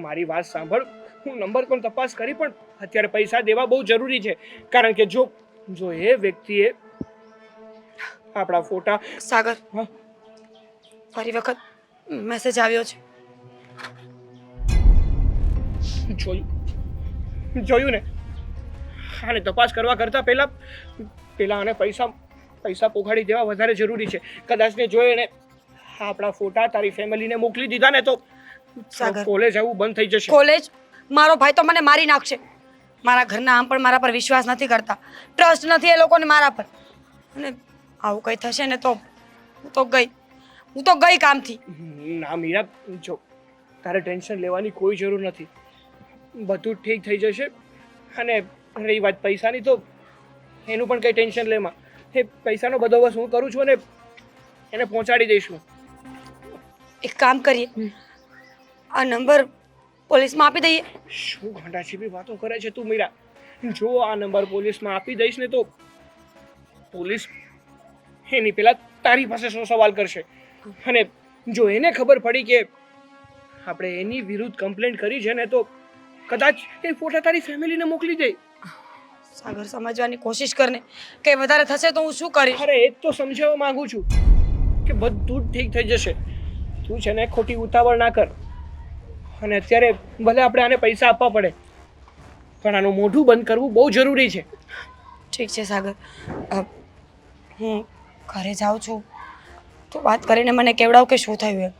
મારી વાત સાંભળ, હું નંબર પણ તપાસ કરી, પણ અત્યારે પૈસા દેવા બહુ જરૂરી છે. કારણ કે જો એ વ્યક્તિએ આપણા ફોટા... સાગર, ફરી વખત મેસેજ આવ્યો છે. જોયું ને? આને તપાસ કરવા કરતા પહેલા આને પૈસા પોગાડી દેવા વધારે જરૂરી છે. કદાચ ને જો એને આપણા ફોટા તારી ફેમિલીને મોકલી દીધા ને તો સાગર, કોલેજ આવું બંધ થઈ જશે. કોલેજ? મારો ભાઈ તો મને મારી નાખશે. મારા ઘરના આમ પણ મારા પર વિશ્વાસ નથી કરતા, ટ્રસ્ટ નથી એ લોકોને મારા પર. અને આવું કંઈ થશે ને તો હું તો ગઈ કામથી. ના મીરા, જો તારે ટેન્શન લેવાની કોઈ જરૂર નથી. બધું ઠીક થઈ જશે. અને રહી વાત પૈસાની, તો એનું પણ કંઈ ટેન્શન લેમાં. એ પૈસાનો બંદોબસ્ત હું કરું છું અને એને પહોંચાડી દઈશું. એક કામ કરીએ, આ નંબર પોલીસમાં આપી દઈએ. શું ગાંડા જેવી વાતો કરે છે તું મીરા? જો આ નંબર પોલીસમાં આપી દઈશ ને તો પોલીસ એની પહેલા તારી પાસે શું સવાલ કરશે. અને જો એને ખબર પડી કે આપણે એની વિરુદ્ધ કમ્પ્લેન્ટ કરી છે ને, તો કદાચ એ ફોટા તારી ફેમિલીને મોકલી દે. સાગર, સમજવાની કોશિશ કરને, કે વધારે થશે તો હું શું કરીશ? અરે એ જ તો સમજાવવા માંગુ છું કે બધું જ ઠીક થઈ જશે. તું છે ને ખોટી ઉતાવળ ના કર. અને અત્યારે ભલે આપણે આને પૈસા આપવા પડે, પણ આનું મોઢું બંધ કરવું બહુ જરૂરી છે. ઠીક છે સાગર, હું ઘરે જાઉં છું, તો વાત કરીને મને કેવડાવ કે શું થયું એમ.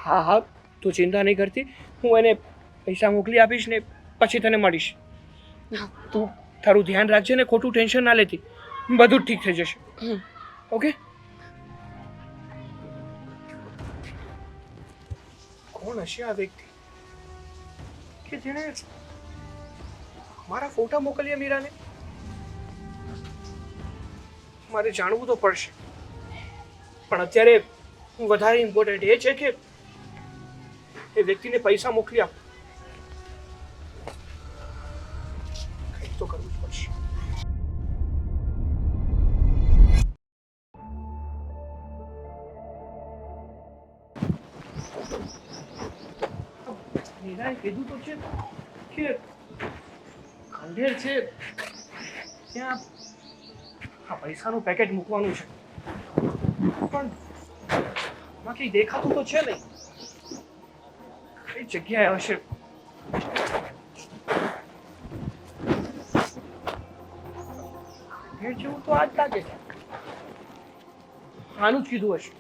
હા હા, તું ચિંતા નહીં કરતી. હું એને પૈસા મોકલી આપીશ ને પછી તને મળીશ. તું તારું ધ્યાન રાખજે ને ખોટું ટેન્શન ના લેતી. બધું જ ઠીક થઈ જશે. ઓકે? કોણ હશે આ વ્યક્તિ કે જેણે મારા ફોટા મોકલ્યા મીરાને? મારે જાણવું તો પડશે. પણ અત્યારે વધારે ઇમ્પોર્ટન્ટ એ છે કે એ વ્યક્તિને પૈસા મોકલી આપો. કંઈક તો કરવું જ પડશે. મીરાએ કીધું તો છે કે ખંડેર છે ત્યાં આ પૈસાનું પેકેટ મૂકવાનું છે, પણ આમાં કંઈ દેખાતું તો છે નહીં. કઈ જગ્યાએ હશે? ખંડેર જેવું તો આ જ લાગે છે. આનું જ કીધું હશે.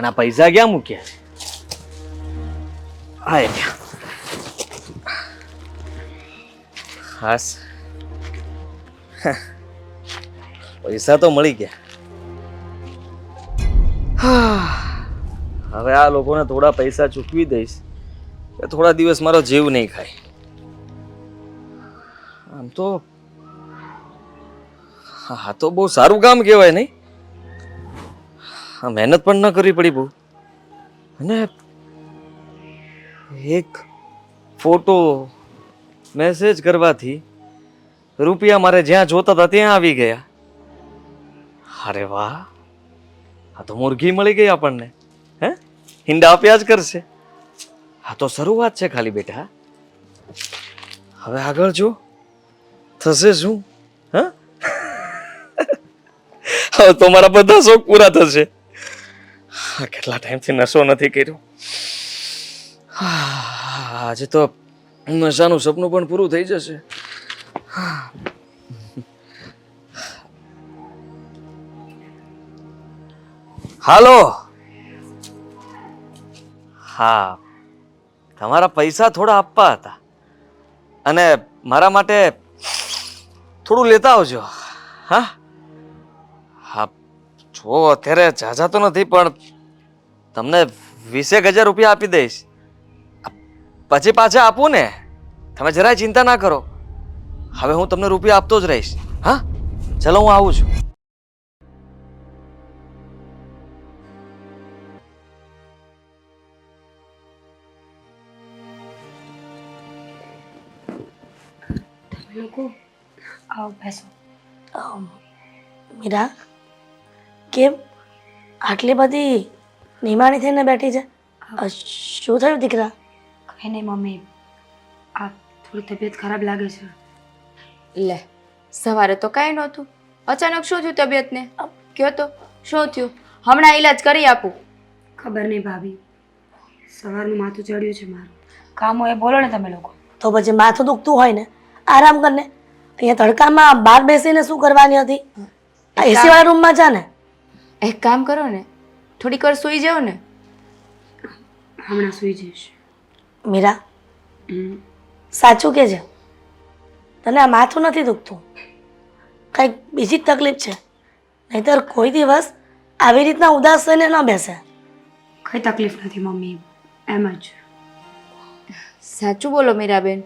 એના પૈસા ક્યાં મૂક્યા? હા, હાસ, પૈસા તો મળી ગયા. હવે આ લોકોને થોડા પૈસા ચૂકવી દઈશ કે થોડા દિવસ મારો જીવ નહીં ખાય. આમ તો હા, તો બહુ સારું કામ કહેવાય નહીં? મહેનત પણ ન કરવી પડી બહુ. અને એક ફોટો મેસેજ કરવાથી રૂપિયા મારે જ્યાં જોતા હતા ત્યાં આવી ગયા. અરે વાહ, આ તો મુરઘી મળી ગઈ આપણને. હે, ઈંડા આપ્યા જ કરશે. આ તો શરૂઆત છે ખાલી બેટા. હવે આગળ જો થશે શું? હા, હવે તો મારા બધા શોખ પૂરા થશે. કેટલા ટાઈમથી નશો નથી કર્યો. આજે તો નશાનું સપનું પણ પૂરું થઈ જશે. હાલો. હા, તમારા પૈસા થોડા આપવા હતા અને મારા માટે થોડું લેતા આવજો. હા હા, જો અત્યારે ઝાઝા તો નથી, પણ તમને 20,000 રૂપિયા આપી દઈશ. પછી પાછા આપું ને, તમે જરાય ચિંતા ના કરો. હવે હું તમને રૂપિયા આપતો જ રહીશ. હા, ચલો હું આવું છું. લોકો આવો, બેસો. મીરા, કેમ આટલી બધી નિમાણી થઈને બેઠી છે? શું થયું દીકરા? કંઈ નહીં મમ્મી, આ થોડી તબિયત ખરાબ લાગે છે. લે, સવારે તો કાંઈ નહોતું. અચાનક શું થયું તબિયતને? કયો તો શું થયું? હમણાં ઈલાજ કરી આપું. ખબર નહીં ભાભી, સવારનું માથું ચડ્યું છે મારું. કામ હોય એ બોલો ને તમે લોકો. તો પછી માથું દુખતું હોય ને આરામ કરને. અહીંયા તડકામાં બહાર બેસીને શું કરવાની હતી? આ એસી વાળા રૂમમાં જા ને. એક કામ કરો ને, થોડીક વાર સૂઈ જાઓ ને. હમણાં સૂઈ જઈશ. મીરા, હમ. સાચું કે છે, તને આ માથું નથી દુખતું, કંઈક બીજી જ તકલીફ છે. નહીંતર કોઈ દિવસ આવી રીતના ઉદાસ થઈને ન બેસે. કઈ તકલીફ નથી મમ્મી, એમ જ. સાચું બોલો મીરાબેન,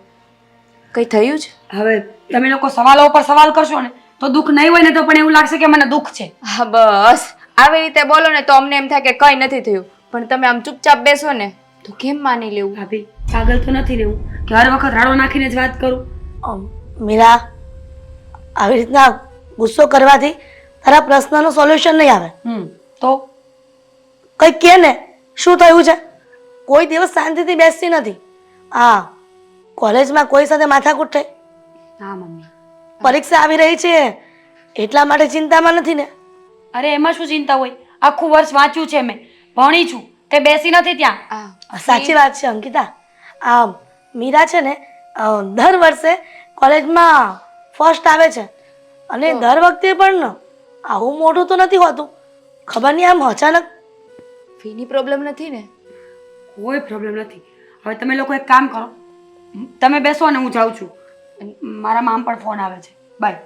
કંઈ થયું છે? હવે તમે લોકો સવાલો ઉપર સવાલ કરશો ને તો દુઃખ નહીં હોય ને તો પણ એવું લાગશે કે મને દુઃખ છે. હા બસ, આવી રીતે બોલો ને તો અમને એમ થાય કે કંઈ નથી થયું. પણ તમે આમ ચૂપચાપ બેસો ને તો કેમ માની લેવું? ભાભી, પાગલ તો નથી રહેવું કે હર વખત રાડો નાખીને જ વાત કરું. મીરા, આવી રીતના ગુસ્સો કરવાથી તારા પ્રશ્નનું સોલ્યુશન નહીં આવે. તો કંઈક કે ને, શું થયું છે? કોઈ દિવસ શાંતિથી બેસતી નથી. હા, કોલેજમાં કોઈ સાથે માથાકૂટ થઈ? હા મમ્મી. પરીક્ષા આવી રહી છે એટલા માટે ચિંતામાં નથી ને? અરે એમાં શું ચિંતા હોય, આખું વર્ષ વાંચ્યું છે મેં, ભણી છું, તે બેસી નથી ત્યાં. સાચી વાત છે અંકિતા. આ મીરા છે ને દર વર્ષે કોલેજમાં ફર્સ્ટ આવે છે અને દર વખતે પણ આવું મોટું તો નથી હોતું. ખબર નહીં આમ અચાનક. ફીની પ્રોબ્લેમ નથી ને? કોઈ પ્રોબ્લેમ નથી. હવે તમે લોકો એક કામ કરો, તમે બેસો અને હું જાઉં છું. મારા મામ પણ ફોન આવે છે. બાય.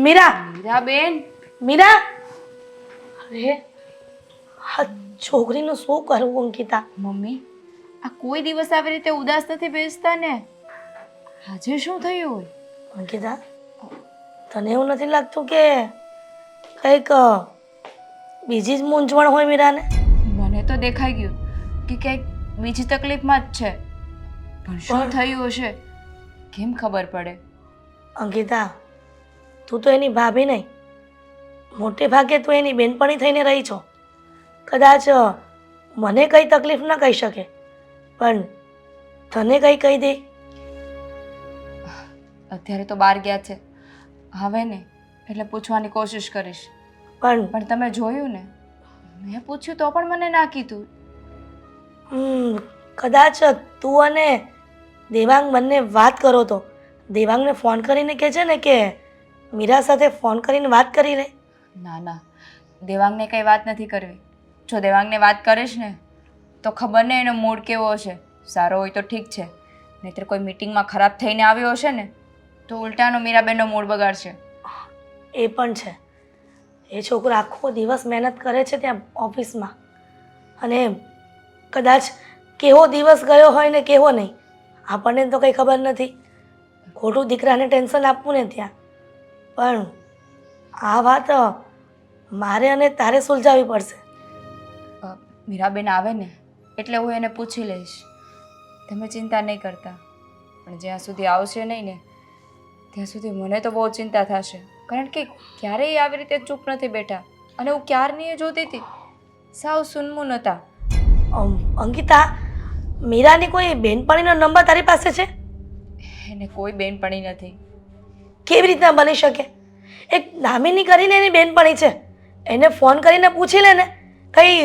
મીરા, મીરાબેન, મીરા, અરે આ છોકરીનું શું કરવું અંકિતા? મમ્મી આ કોઈ દિવસ આવી રીતે ઉદાસ નથી બેસતા ને. આજે શું થયું હોય? અંકિતા, તને એવું નથી લાગતું કે કંઈક બીજી જ મૂંઝવણ હોય મીરાને? મને તો દેખાઈ ગયું કે કંઈક બીજી તકલીફમાં જ છે. પણ શું થયું હશે કેમ ખબર પડે? અંકિતા, તું તો એની ભાભી નહીં, મોટે ભાગે તું એની બેનપણી થઈને રહી છો. કદાચ મને કઈ તકલીફ ન કહી શકે પણ તને કઈ કહી દે. અત્યારે તો બહાર ગયા છે, હવે ને એટલે પૂછવાની કોશિશ કરીશ. પણ તમે જોયું ને, મેં પૂછ્યું તો પણ મને ના કીધું. કદાચ તું અને દેવાંગ બંને વાત કરો તો દેવાંગને ફોન કરીને કહેજે ને કે મીરા સાથે ફોન કરીને વાત કરી લે. ના ના, દેવાંગને કંઈ વાત નથી કરવી. જો દેવાંગને વાત કરીશ ને તો ખબર ને એનો મૂડ કેવો હશે. સારો હોય તો ઠીક છે, નહીંતર કોઈ મીટિંગમાં ખરાબ થઈને આવ્યો હશે ને તો ઉલટાનો મીરાબેનનો મૂડ બગાડશે. એ પણ છે, એ છોકરો આખો દિવસ મહેનત કરે છે ત્યાં ઓફિસમાં અને કદાચ કેવો દિવસ ગયો હોય ને કેવો નહીં આપણને તો કંઈ ખબર નથી. ખોટું દીકરાને ટેન્શન આપવું ને ત્યાં. પણ આ વાત મારે અને તારે સુલઝાવવી પડશે. મીરાબેન આવે ને એટલે હું એને પૂછી લઈશ. તમે ચિંતા નહીં કરતા. પણ જ્યાં સુધી આવશે નહીં ને ત્યાં સુધી મને તો બહુ ચિંતા થશે. કારણ કે ક્યારેય આવી રીતે ચૂપ નથી બેઠા અને હું ક્યારની એ જોતી હતી, સાવ સુનમુન હતા. અંકિતા, મીરાની કોઈ બેનપણીનો નંબર તારી પાસે છે? એને કોઈ બેનપણી નથી. કેવી રીતના બની શકે? એક દામિની કરીને એની બેનપણી છે, એને ફોન કરીને પૂછી લે ને. કઈ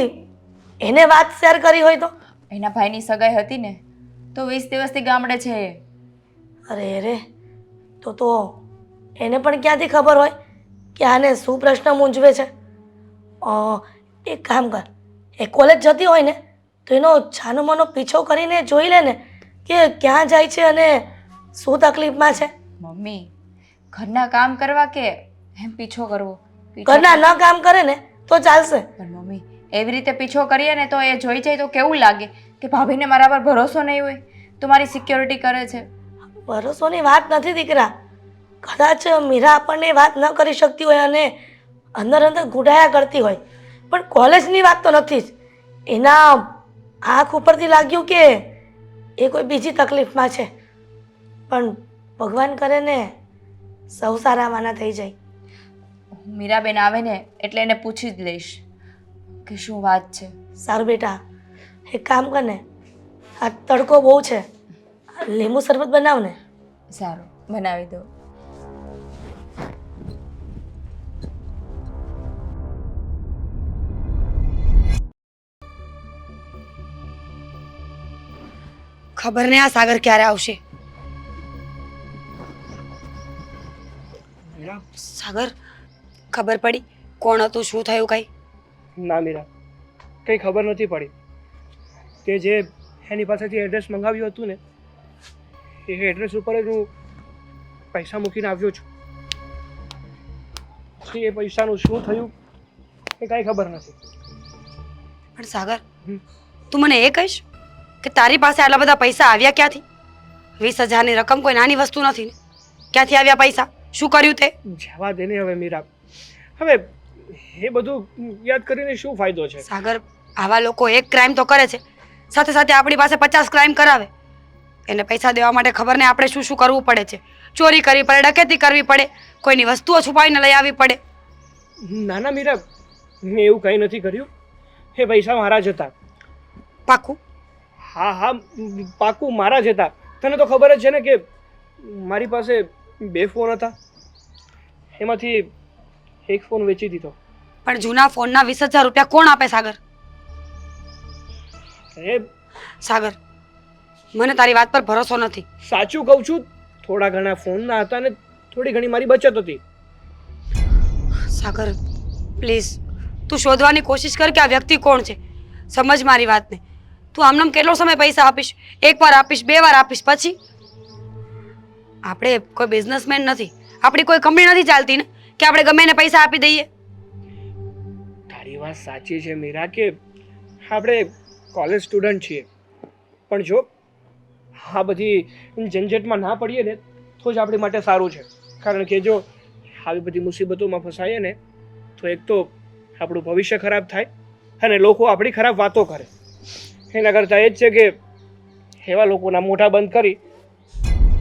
એને વાત શેર કરી હોય તો? એના ભાઈની સગાઈ હતી ને તો 20 દિવસથી ગામડે છે એ. અરે અરે, તો એને પણ ક્યાંથી ખબર હોય કે આને શું પ્રશ્ન મૂંઝવે છે? એક કામ કર, એ કોલેજ જતી હોય ને તો એનો છાનો માનો પીછો કરીને જોઈ લે ને કે ક્યાં જાય છે અને શું તકલીફમાં છે. મમ્મી, ઘરના કામ કરવા કે એમ પીછો કરવો? ઘરના ન કામ કરે ને તો ચાલશે. પણ મમ્મી, એવી રીતે પીછો કરીએ ને તો એ જોઈ જાય તો કેવું લાગે કે ભાભીને મારા પર ભરોસો નહીં હોય તો મારી સિક્યોરિટી કરે છે. ભરોસોની વાત નથી દીકરા. કદાચ મીરા આપણને વાત ન કરી શકતી હોય અને અંદર અંદર ગુડાયા કરતી હોય, પણ કોલેજની વાત તો નથી જ. એના આંખ ઉપરથી લાગ્યું કે એ કોઈ બીજી તકલીફમાં છે. પણ ભગવાન કરે ને સૌ સારાવાના થઈ જાય. મીરાબેન આવે ને એટલે એને પૂછી જ લઈશ કે શું વાત છે. સારું બેટા, એક કામ કર ને, આ તડકો બહુ છે, લીંબુ શરબત બનાવ ને. સારું, બનાવી દો. ખબર નહીં આ સાગર ક્યારે આવશે. મીરા, સાગર, ખબર પડી કોણ હતું, શું થયું કઈ? ના મીરા, કંઈ ખબર નથી પડી. તે જે એની પાસેથી એડ્રેસ મંગાવ્યું હતું ને, એ એડ્રેસ ઉપર જ હું પૈસા મૂકીને આવ્યો છું. પછી એ પૈસાનું શું થયું એ કાંઈ ખબર નથી. પણ સાગર, હમ. તું મને એ કહીશ કે તારી પાસે આટલા બધા પૈસા આવ્યા ક્યાંથી? 20,000ની રકમ કોઈ નાની વસ્તુ નથી ને. ક્યાંથી આવ્યા પૈસા? શું કર્યું તે? જવા દે ને હવે મીરા. હવે એ બધું યાદ કરીને શું ફાયદો છે? સાગર, આવા લોકો એક ક્રાઇમ તો કરે છે, સાથે સાથે આપણી પાસે 50 ક્રાઇમ કરાવે. એને પૈસા દેવા માટે ખબર ને આપણે શું શું કરવું પડે છે. ચોરી કરવી પડે, ડકેતી કરવી પડે, કોઈની વસ્તુઓ છુપાવીને લઈ આવવી પડે. ના ના મીરા, મેં એવું કંઈ નથી કર્યું. એ પૈસા મારા જ હતા. પાક્કું? હા હા, પાકું મારા જ હતા. તને તો ખબર જ છે ને કે મારી પાસે 2 ફોન હતા. એમાંથી એક ફોન વેચી દીધો. પણ જૂના ફોનના 20,000 રૂપિયા કોણ આપે સાગર? એ સાગર, મને તારી વાત પર ભરોસો નથી. સાચું કહું છું, થોડા ઘણા ફોનના હતા ને થોડી ઘણી મારી બચત હતી. સાગર, પ્લીઝ તું શોધવાની કોશિશ કર કે આ વ્યક્તિ કોણ છે. સમજ મારી વાતને. તું આમનામ કેટલો સમય પૈસા આપીશ? 1 વાર આપીશ, 2 વાર આપીશ, પછી? આપણે કોઈ બિઝનેસમેન નથી, આપણી કોઈ કંપની નથી ચાલતી ને કે આપણે ગમે એને પૈસા આપી દઈએ. તારી વાત સાચી છે મીરા કે આપણે કોલેજ સ્ટુડન્ટ છીએ, પણ જો આ બધી ઝંઝટમાં ના પડીએ ને તો જ આપણી માટે સારું છે. કારણ કે જો આવી બધી મુસીબતોમાં ફસાઈએ ને તો એક તો આપણું ભવિષ્ય ખરાબ થાય અને લોકો આપણી ખરાબ વાતો કરે. એના કરતાં એ જ છે કે એવા લોકોના મોઢા બંધ કરી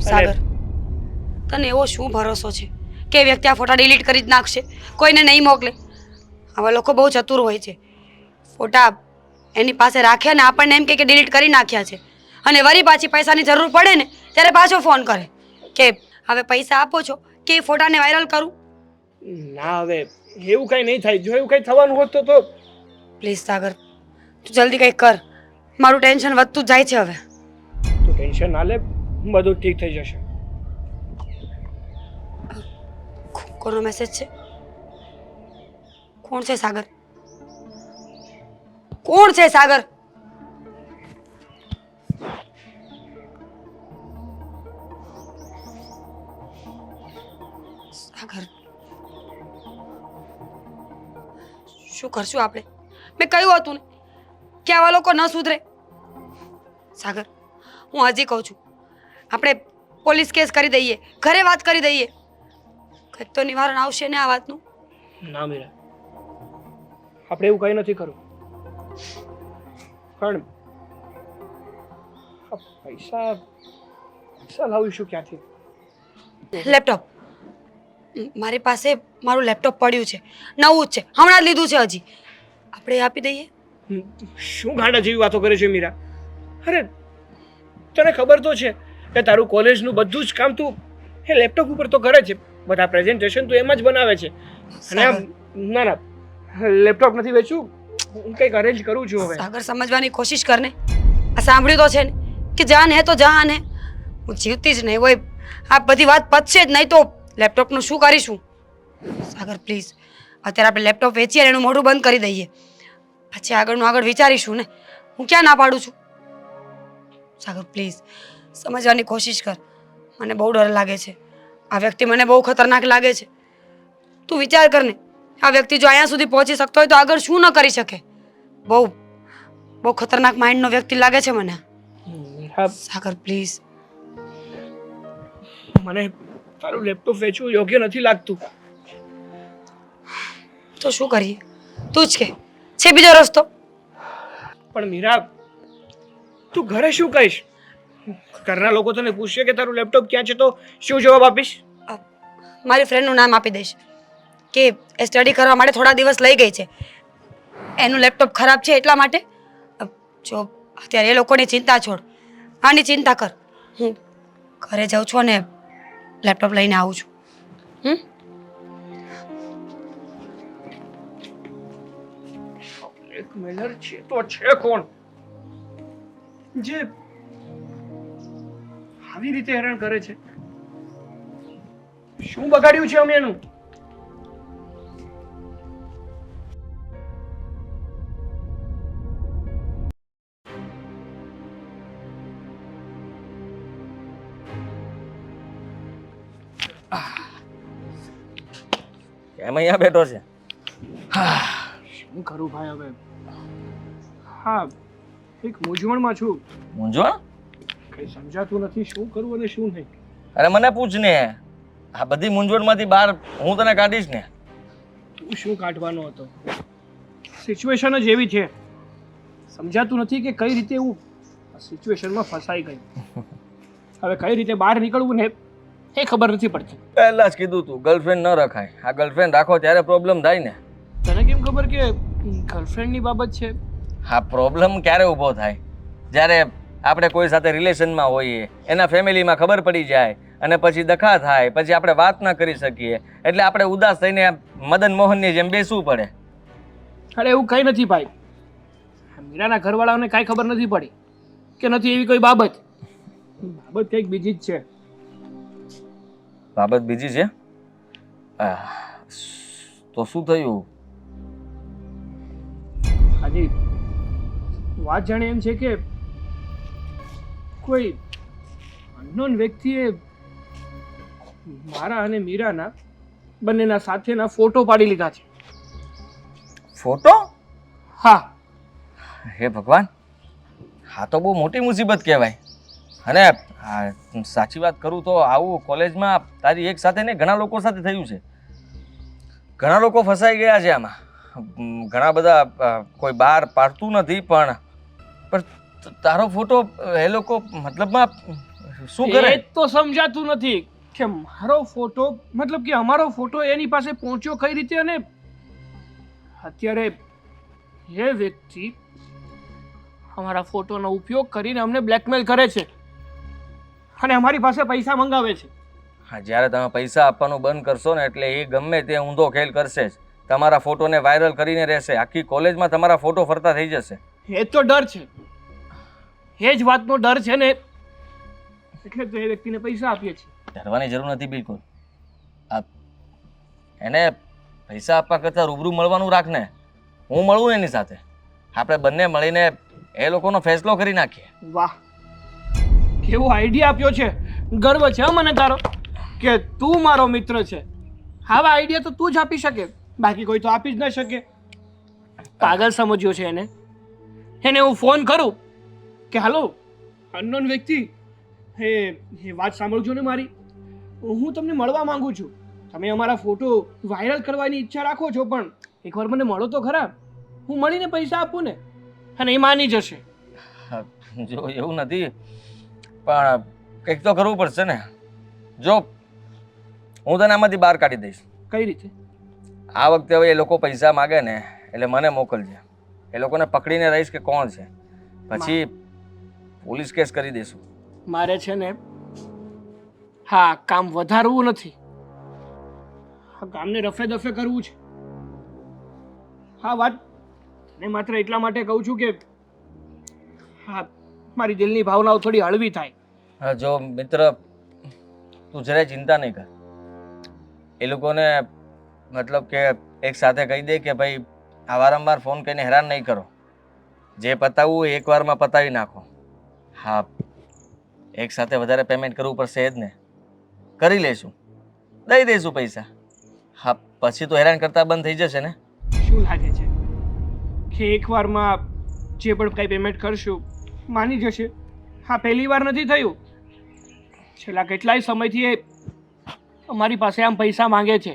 સાગર, તને એવો શું ભરોસો છે કે એ વ્યક્તિ આ ફોટા ડિલીટ કરી જ નાખશે, કોઈને નહીં મોકલે? આવા લોકો બહુ ચતુર હોય છે. ફોટા એની પાસે રાખ્યા ને આપણને એમ કહે કે ડિલીટ કરી નાખ્યા છે, અને વળી પાછી પૈસાની જરૂર પડે ને ત્યારે પાછો ફોન કરે કે હવે પૈસા આપો છો કે એ ફોટાને વાયરલ કરું. ના, હવે એવું કંઈ નહીં થાય. જો એવું કંઈ થવાનું હોત તો પ્લીઝ સાગર, તું જલ્દી કંઈક કર. મારું ટેન્શન વધતું જ જાય છે હવે. તું ટેન્શન ના લે, બધું ઠીક થઈ જશે. કોનો મેસેજ છે? કોણ છે સાગર? કોણ છે સાગર? સાગર, શું કરશું આપણે? મેં કહ્યું હતું ને કે આવા લોકો ન સુધરે. સાગર, હું હજી કહું છું, આપણે પોલીસ કેસ કરી દઈએ, ઘરે વાત કરી દઈએ, કંઈક તો નિવારણ આવશે ને આ વાતનું. ના મીરા, આપણે એવું કંઈ નથી કરવું. પણ આ પૈસા લાવીશું ક્યાંથી? લેપટોપ, મારી પાસે મારું લેપટોપ પડ્યું છે, નવું જ છે, હમણાં જ લીધું છે હજી. આપણે એ આપી દઈએ. શું ગાંડા જેવી વાતો કરે છે મીરા? અરે તને ખબર તો છે કે તારું કોલેજનું બધું જ કામ તું એ લેપટોપ ઉપર તો કરે છે. બધા પ્રેઝન્ટેશન તું એમ જ બનાવે છે. અને આમ ના ના, લેપટોપ નથી વેચવું, હું કંઈક અરેન્જ કરું છું હવે. સાગર, સમજવાની કોશિશ કર ને. આ સાંભળ્યું તો છે ને કે જાન હે તો જાન હે. હું જીવતી જ નહીં હોય, આ બધી વાત પતશે જ નહીં તો લેપટોપનું શું કરીશું? સાગર પ્લીઝ, અત્યારે આપણે લેપટોપ વેચીએ અને એનું મોઢું બંધ કરી દઈએ, પછી આગળનું આગળ વિચારીશું ને. હું ક્યાં ના પાડું છું? સાગર પ્લીઝ, સમજવાની કોશિશ કર. મને બહુ ડર લાગે છે. આ વ્યક્તિ મને બહુ ખતરનાક લાગે છે. તું વિચાર કર ને, આ વ્યક્તિ જો અહીંયા સુધી પહોંચી શકતો હોય તો આગળ શું ન કરી શકે? બહુ બહુ ખતરનાક માઇન્ડનો વ્યક્તિ લાગે છે મને. મીરા, સાગર પ્લીઝ. મને તારું લેપટોપ વેચવું યોગ્ય નથી લાગતું. તો શું કરીએ? તું જ કે, છે બીજો રસ્તો? પણ મીરા, તું ઘરે શું કહીશ? ઘરના લોકો તને પૂછશે કે તારું લેપટોપ ક્યાં છે તો શું જવાબ આપીશ? મારી ફ્રેન્ડનું નામ આપી દઈશ કે એ સ્ટડી કરવા માટે થોડા દિવસ લઈ ગઈ છે, એનું લેપટોપ ખરાબ છે એટલા માટે. જો અત્યારે એ લોકોની ચિંતા છોડ, આની ચિંતા કર. હું ઘરે જાઉં છું અને લેપટોપ લઈને આવું છું. બ્લેકમેલર છે તો છે કોણ? જે આવી રીતે હેરાન કરે છે. શું બગાડ્યું છે અમે એનું? કેમ અહીંયા બેઠો છે? શું કરું ભાઈ હવે? હા, એક મૂંઝવણમાં છું. મૂંઝવણ? કઈ સમજાતું નથી શું કરું અને શું નહીં. અરે મને પૂછ ને, આ બધી મૂંઝવણમાંથી બહાર હું તને કાઢીશ ને. તું શું કાઢવાનો હતો? સિચ્યુએશન જ એવી છે. સમજાતું નથી કે કઈ રીતે હું આ સિચ્યુએશનમાં ફસાઈ ગઈ. હવે કઈ રીતે બહાર નીકળવું ને એ ખબર નથી પડતી. પહેલા જ કીધું તું ગર્લફ્રેન્ડ ન રખાય. આ ગર્લફ્રેન્ડ રાખો ત્યારે પ્રોબ્લેમ થાય ને. તને કેમ ખબર કે ગર્લફ્રેન્ડની બાબત છે? હા, પ્રોબ્લેમ ક્યારે ઊભો થાય? જ્યારે આપણે કોઈ સાથે રિલેશનમાં હોઈએ, એના ફેમિલીમાં ખબર પડી જાય અને પછી દખા થાય, પછી આપણે વાત ના કરી શકીએ, એટલે આપણે ઉદાસ થઈને મદન મોહનની જેમ બેસવું પડે. અરે એવું કંઈ નથી ભાઈ. મીરાના ઘરવાળાઓને કાંઈ ખબર નથી પડી કે નથી એવી કોઈ બાબત. બાબત કંઈક બીજી જ છે. બાબત બીજી છે? તો શું થયું? હાજી, વાત જાણે એમ છે કે કોઈ અનનોન વ્યક્તિએ મારા અને મીરાના બંનેના સાથેના ફોટો પાડી લીધા છે. ફોટો? હા. હે ભગવાન, હા તો બહુ મોટી મુસીબત કહેવાય. અને સાચી વાત કરું તો આવું કોલેજમાં તારી એક સાથે ને ઘણા લોકો સાથે થયું છે. ઘણા લોકો ફસાઈ ગયા છે આમાં. ઘણા બધા કોઈ બહાર પાડતું નથી, પણ તારો ફોટો એ લોકો મતલબમાં શું કરે? એ તો સમજાતું નથી કે મારો ફોટો મતલબ કે અમારો ફોટો એની પાસે પહોંચ્યો કઈ રીતે. અને અત્યારે એ વ્યક્તિ અમારા ફોટોનો ઉપયોગ કરીને અમને બ્લેકમેલ કરે છે અને અમારી પાસે પૈસા મંગાવે છે. હા, જ્યારે તમે પૈસા આપવાનું બંધ કરશો ને એટલે એ ગમે તે ઊંધો ખેલ કરશે જ. તમારા ફોટોને વાયરલ કરીને રહેશે. આખી કોલેજમાં તમારા ફોટો ફરતા થઈ જશે. એ તો ડર છે. એ જ વાતનો ડર છે ને, એટલે તો એ વ્યક્તિને પૈસા આપીએ છીએ. ડરવાની જરૂર નથી બિલકુલ. એને પૈસા આપવા કરતાં રૂબરૂ મળવાનું રાખ ને. હું મળું ને એની સાથે, આપણે બંને મળીને એ લોકોનો ફેસલો કરી નાખીએ. વાહ, કેવો આઈડિયા આપ્યો છે. ગર્વ છે મને તારો કે તું મારો મિત્ર છે. આવા આઈડિયા તો તું જ આપી શકે, બાકી કોઈ તો આપી જ ન શકે. પાગલ સમજ્યો છે એને હું ફોન કરું કે હાલો અનનોન વ્યક્તિ, એ વાત સાંભળજો ને મારી, હું તમને મળવા માંગુ છું. તમે અમારા ફોટો વાયરલ કરવાની ઈચ્છા રાખો છો, પણ એકવાર મને મળો તો ખરા. હું મળીને પૈસા આપું ને, અને એ માની જશે. જો એવું નથી, પણ કંઈક તો કરવું પડશે ને. જો હું તને આમાંથી બહાર કાઢી દઈશ. કઈ રીતે? આ વખતે હવે એ લોકો પૈસા માગે ને એટલે મને મોકલજે. એ લોકોને પકડીને રહીશ કે કોણ છે, પછી પોલીસ કેસ કરી દઈશું. મારે છે ને હા કામ વધારવું નથી, આ કામને રફે દફે કરવું છે. હા વાત ને માત્ર એટલા માટે કહું છું કે હા મારી દિલની ભાવનાઓ થોડી હળવી થાય. હા જો મિત્ર, તું જરાય ચિંતા નહીં કર. એ લોકોને મતલબ કે એક સાથે કહી દે કે ભાઈ આ વારંવાર ફોન કરીને હેરાન નહીં કરો. જે પતાવવું એ એકવારમાં પતાવી નાખો. હા, એક સાથે વધારે પેમેન્ટ કરવું પડશે જ ને. કરી લઈશું, દઈ દઈશું પૈસા. હા, પછી તો હેરાન કરતા બંધ થઈ જશે ને. શું લાગે છે કે એકવારમાં જે પણ કંઈ પેમેન્ટ કરશું માની જશે? હા, પહેલી વાર નથી થયું. છેલ્લા કેટલાય સમયથી એ અમારી પાસે આમ પૈસા માંગે છે,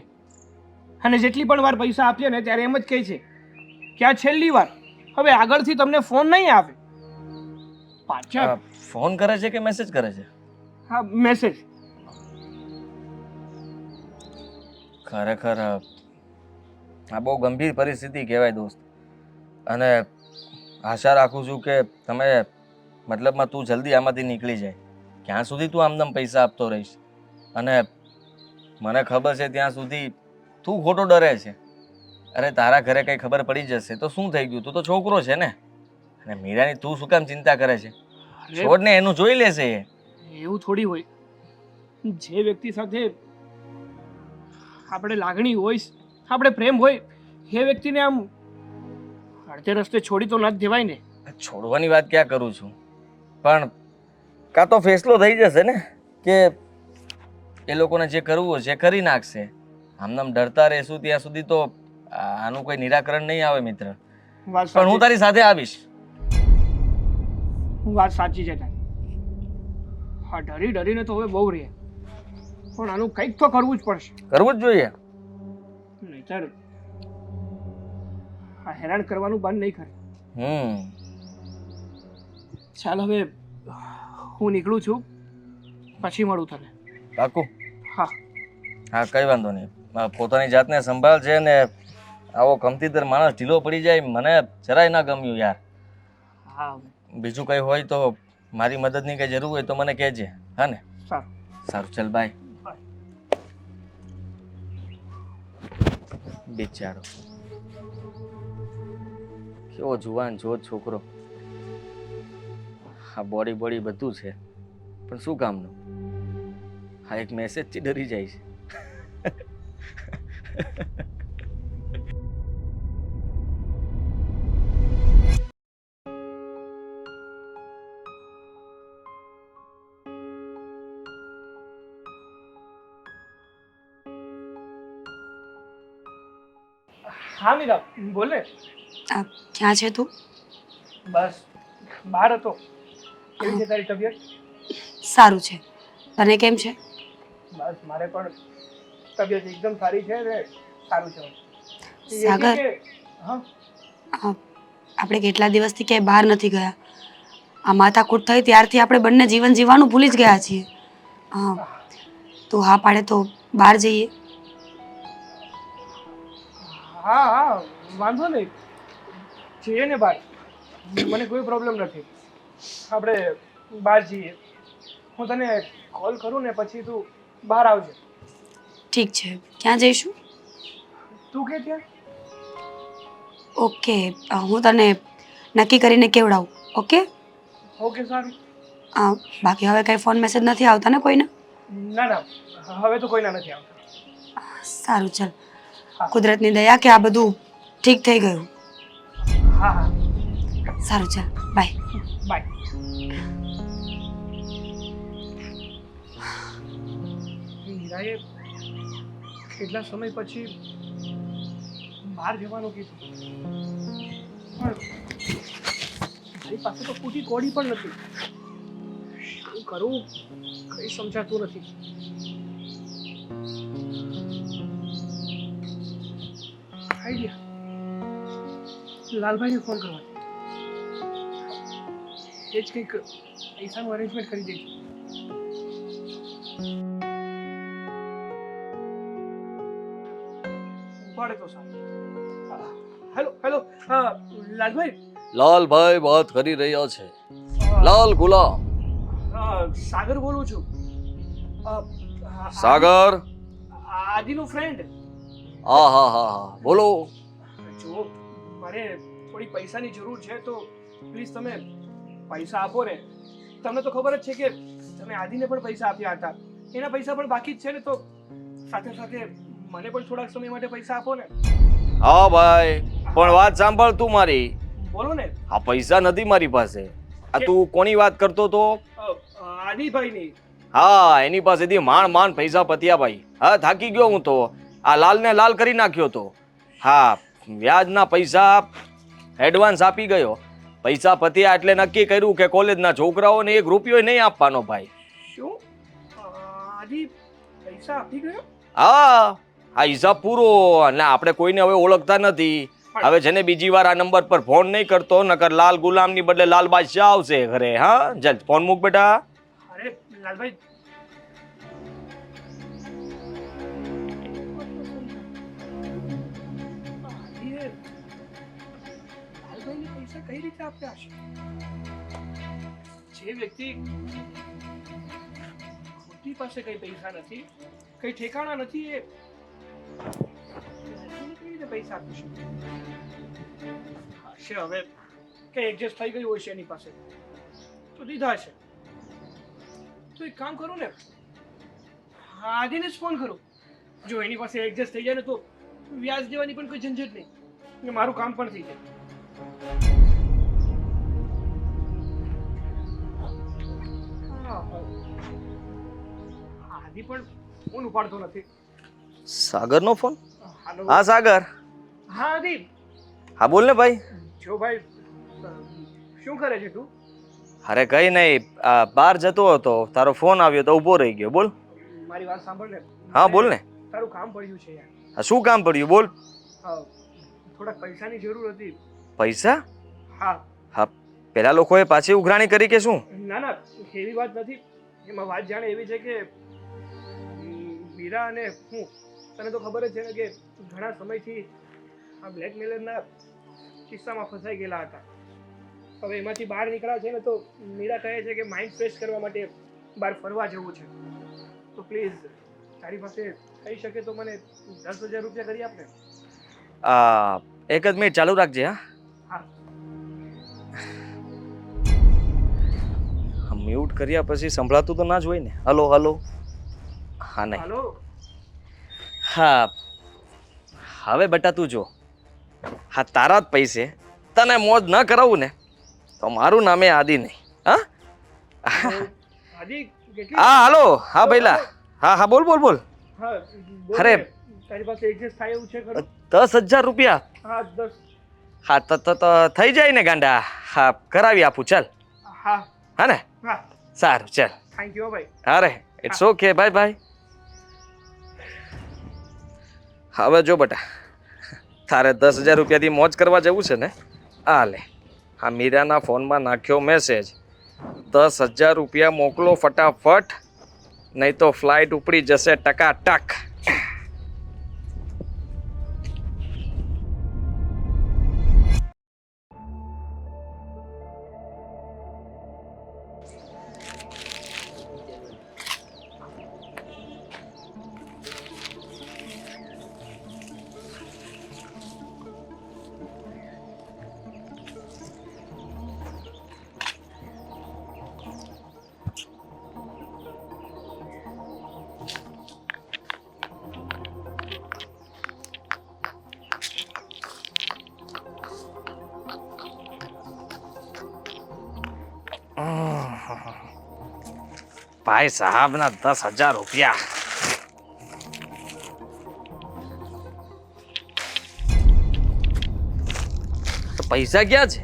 અને જેટલી પણ વાર પૈસા આપીએ ને ત્યારે એમ જ કહે છે કે આ છેલ્લી વાર, હવે આગળથી તમને ફોન નહીં આવે. પાછા ફોન કરે છે કે મેસેજ કરે છે? હા, મેસેજ. ખરેખર આ બહુ ગંભીર પરિસ્થિતિ કહેવાય દોસ્ત. અને આશા રાખું છું કે તમે મતલબમાં તું જલ્દી આમાંથી નીકળી જાય. ક્યાં સુધી તું આમદમ પૈસા આપતો રહીશ? અને મને ખબર છે ત્યાં સુધી તું ખોટો ડરે છે. અરે તારા ઘરે કંઈ ખબર પડી જશે તો શું થઈ ગયું? તું તો છોકરો છે ને. અને મીરાની તું શું કામ ચિંતા કરે છે? છોડ ને, એનું જોઈ લેશે એ. એવું થોડી હોય. જે વ્યક્તિ સાથે આપણે લાગણી હોય, આપણે પ્રેમ હોય, એ વ્યક્તિને આમ અડધે રસ્તે છોડી તો ના જ દેવાય ને. છોડવાની વાત ક્યાં કરું છું, પણ કાં તો ફેસલો થઈ જશે ને કે એ લોકોને જે કરવું હોય છે કરી નાખશે. આમનામ ડરતા રહેશું ત્યાં સુધી તો આનું કોઈ નિરાકરણ નહીં આવે મિત્ર. વાત પણ હું સાચી, તારી સાથે આવીશ. વાત સાચી છે તારી. હા, ડરી ડરીને તો હવે બહુ રહે, પણ આનું કંઈક તો કરવું જ પડશે. કરવું જ જોઈએ. નહીતર આ હેરાન કરવાનું બંધ નહીં કરે. ચાલ હવે હું નીકળું છું, પછી મળું તને. પાકું? હા. હા, કઈ વાંધો નહીં. પોતાની જાતને સંભાળ છે ને આવો કમતીતર માણસ ઢીલો પડી જાય મને જરાય ના ગમ્યું યાર. હા. બીજું કઈ હોય તો મારી મદદની કઈ જરૂર હોય તો મને કહેજે. હા ને? સારું. સારું, ચાલ બાય. બાય. બિચારો કેવો જુવાન જોત છોકરો. આ બોડી બોડી બધું છે પણ શું કામનું? હા, એક મેસેજથી ડરી જાય છે. હા મીરા, બોલ ને. ક્યાં છે તું? બસ બહાર હતો. કેવી છે તારી તબિયત? સારું છે. તને કેમ છે? બસ મારે પણ તબિયત એકદમ સારી છે ને સારું છે. સાગર, હા, આપણે કેટલા દિવસથી ક્યાંય બહાર નથી ગયા. આ માથાકૂટ થઈ ત્યારથી આપણે બંને જીવન જીવવાનું ભૂલી જ ગયા છીએ. હા, તું હા પાડે તો બહાર જઈએ. હા હા, વાંધો નહીં, જઈએ ને બહાર. મને કોઈ પ્રોબ્લેમ નથી. આપણે બહાર જઈએ. હું તને કોલ કરું ને પછી તું બહાર આવજે. ઠીક છે. ક્યાં જઈશું? તું કે ત્યાં? ઓકે, હું તને નક્કી કરીને કેવડાવું. ઓકે? ઓકે, સારું. બાકી હવે કંઈ ફોન મેસેજ નથી આવતા ને કોઈને? ના ના, હવે તો કોઈના નથી આવતા. સારું, ચાલ. હા. કુદરતની દયા કે આ બધું ઠીક થઈ ગયું. હા હા, સારું, ચાલ. બાય. બાય. મીરાએ કેટલા સમય પછી બહાર જવાનું કીધું, પણ મારી પાસે તો પૂરી કોડી પણ નથી. શું કરું કઈ સમજાતું નથી. આઈડિયા, લાલભાઈને ફોન કરવા. એ જ કંઈક પૈસાનું અરેન્જમેન્ટ કરી દેજો. ઉપાડે તો સારું. Hello hello, Lalbhai. લાલભાઈ વાત કરી રહ્યા છે. લાલ ગુલામ. સાગર બોલું છું. સાગર. આદિનો ફ્રેન્ડ. હા હા હા હા, બોલો. જો મારે થોડી પૈસાની જરૂર છે તો પ્લીઝ તમે પૈસા આપો ને. તમને તો ખબર જ છે કે તમે આદિને પણ પૈસા આપ્યા હતા. એના પૈસા પણ બાકી જ છે ને, તો સાથે સાથે મને પણ થોડાક સમય માટે પૈસા આપો ને. હા ભાઈ, પણ વાત સાંભળ તું મારી. બોલો ને. આ પૈસા નથી મારી પાસે. આ તું કોની વાત કરતો તો? આદિભાઈની. હા, એની પાસેથી માંડ પૈસા પત્યા ભાઈ. હા, થાકી ગયો હું તો. આ લાલને લાલ કરી નાખ્યો તો. હા, વ્યાજના પૈસા એડવાન્સ આપી ગયો. પૈસા પત્યા એટલે નક્કી કર્યું કે કોલેજના છોકરાઓને 1 રૂપિયો નહીં આપવાનો ભાઈ. શું? આદિ પૈસા આપી ગયો? હા, આ હિસાબ પૂરો. અને આપણે કોઈને હવે ઓળખતા નથી. હવે છે ને બીજી વાર આ નંબર પર ફોન નહીં કરતો, નકર લાલ ગુલામની બદલે લાલ બાદશાહ આવશે ઘરે. હા, જલ્દ ફોન મૂક બેટા. અરે લાલભાઈ, લાલભાઈને પૈસા કઈ રીતે આપ્યા હશે? જે વ્યક્તિ ખોટી પાસે કઈ પૈસા નથી, કઈ ઠેકાણા નથી, એ લાલભાઈને કઈ રીતે પૈસા આપી શકે? હશે હવે કઈ એડજસ્ટ થઈ ગયું હશે એની પાસે, તો દીધા હશે. તો એક કામ કરું ને, આદિને જ ફોન કરું. જો એની પાસે એડજસ્ટ થઈ જાય ને તો વ્યાજ દેવાની પણ કોઈ ઝંઝટ નહીં ને મારું કામ પણ થઈ જાય. આદિ પણ ફોન ઉપાડતો નથી. સાગરનો ફોન? હાલો. હા સાગર. હા આદિ. હા બોલ ને ભાઈ. જો ભાઈ, શું કરે છે તું? અરે કઈ નહીં, બહાર જતો હતો, તારો ફોન આવ્યો તો ઊભો રહી ગયો. બોલ. મારી વાત સાંભળ ને. હા બોલ ને. તારું કામ પડ્યું છે યાર. હા, શું કામ પડ્યું બોલ. થોડાક પૈસાની જરૂર હતી. પૈસા? હા. હા, પેલા લોકોએ પાછી ઉઘરાણી કરી કે શું? ના ના, એવી વાત નથી. એમાં વાત જાણે એવી છે કે મીરા અને હું, તને તો ખબર જ છે ને કે ઘણા સમયથી આ બ્લેકમેલરના કિસ્સામાં ફસાઈ ગયેલા હતા. હવે એમાંથી બહાર નીકળ્યા છે ને તો મીરા કહે છે કે માઇન્ડ ફ્રેશ કરવા માટે બહાર ફરવા જવું છે. તો પ્લીઝ તારી પાસે થઈ શકે તો મને 10,000 રૂપિયા કરી આપને. એક જ મિનિટ ચાલુ રાખજે. હા હા. મ્યુટ કર્યા પછી સંભળાતું તો ના જ હોય ને. Hello hello. હા નહીં. હાલો. હા હવે બેટા તું જો, હા તારા જ પૈસે તને મોજ ન કરાવું ને તો મારું નામે આદિ નહીં. હા આદિ કેટલી? હા હાલો. હા ભઈલા. હા હા બોલ બોલ બોલ. હા બોલ અરે. ને. તારી પાસે એડજસ્ટ થાય એવું છે ખરું? 10,000 રૂપિયા? હા 10. હા તો થઈ જાય ને ગાંડા. હા કરાવી આપું ચાલ. હા હા ને? હા. સારું ચાલ. થેન્ક યુ ભાઈ. અરે ઇટ્સ ઓકે, બાય બાય. હવે જો બેટા, તારે 10,000 રૂપિયાથી મોજ કરવા જવું છે ને? આ લે, આ મીરાના ફોનમાં નાખ્યો મેસેજ. 10,000 રૂપિયા મોકલો ફટાફટ, નહીં તો ફ્લાઇટ ઉપડી જશે ટકાટક. ભાઈ સાહેબના 10,000 રૂપિયા. તો પૈસા ક્યાં છે?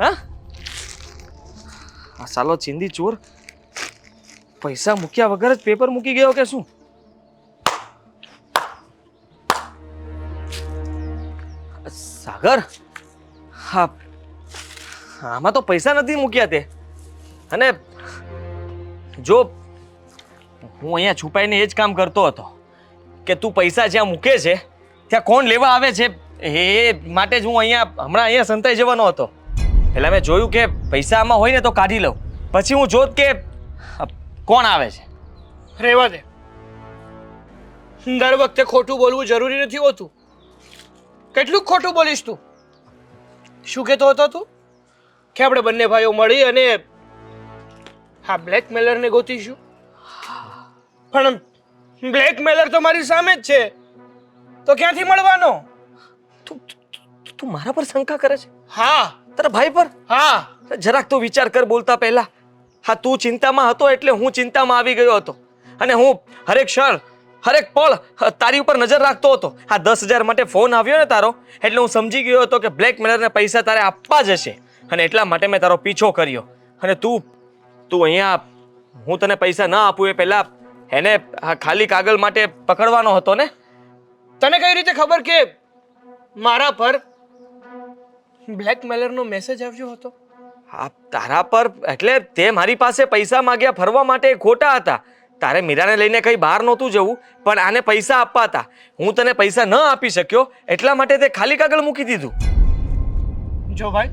હા આ સાલો ચિંદી ચોર પૈસા મૂક્યા વગર જ પેપર મૂકી ગયો કે શું? સાગર, હા આમાં તો પૈસા નથી મૂક્યા તે. અને જો હું અહીંયા છુપાઈને એ જ કામ કરતો હતો કે તું પૈસા જ્યાં મૂકે છે ત્યાં કોણ લેવા આવે છે એ માટે જ હું હમણાં સંતાઈ જવાનો હતો. પહેલાં મેં જોયું કે પૈસા આમાં હોય ને તો કાઢી લઉં, પછી હું જોત કે કોણ આવે છે. રહેવા દે. દર વખતે ખોટું બોલવું જરૂરી નથી હોતું. કેટલું ખોટું બોલીશ તું? શું કહેતો હતો તું? કે આપણે બંને ભાઈઓ મળી અને હા બ્લેકમેલરને ગોતીશું? પણ બ્લેકમેલર તો મારી સામે જ છે, તો ક્યાંથી મળવાનો? તું મારા પર શંકા કરે છે? હા. તારા ભાઈ પર? હા. જરાક તો વિચાર કર બોલતા પહેલા. હા તું ચિંતામાં હતો એટલે હું ચિંતામાં આવી ગયો હતો, અને હું હરેક ક્ષણ હરેક પળ તારી ઉપર નજર રાખતો હતો. આ 10,000 માટે ફોન આવ્યો ને તારો એટલે હું સમજી ગયો હતો કે બ્લેકમેલરને પૈસા તારે આપવા જ હશે, અને એટલા માટે મેં તારો પીછો કર્યો. અને તું અહીંયા હું તને પૈસા ના આપું એ પહેલા એને ખાલી કાગળ માટે પકડવાનો હતો ને? તને કઈ રીતે ખબર કે મારા પર બ્લેકમેલરનો મેસેજ આવ્યો હતો? હા તારા પર એટલે તે મારી પાસે પૈસા માંગ્યા ફરવા માટે ખોટા હતા. તારે મીરાને લઈને કઈ બહાર નહોતું જવું, પણ આને પૈસા આપવા હતા. હું તને પૈસા ન આપી શક્યો એટલા માટે તે ખાલી કાગળ મૂકી દીધું. જો ભાઈ,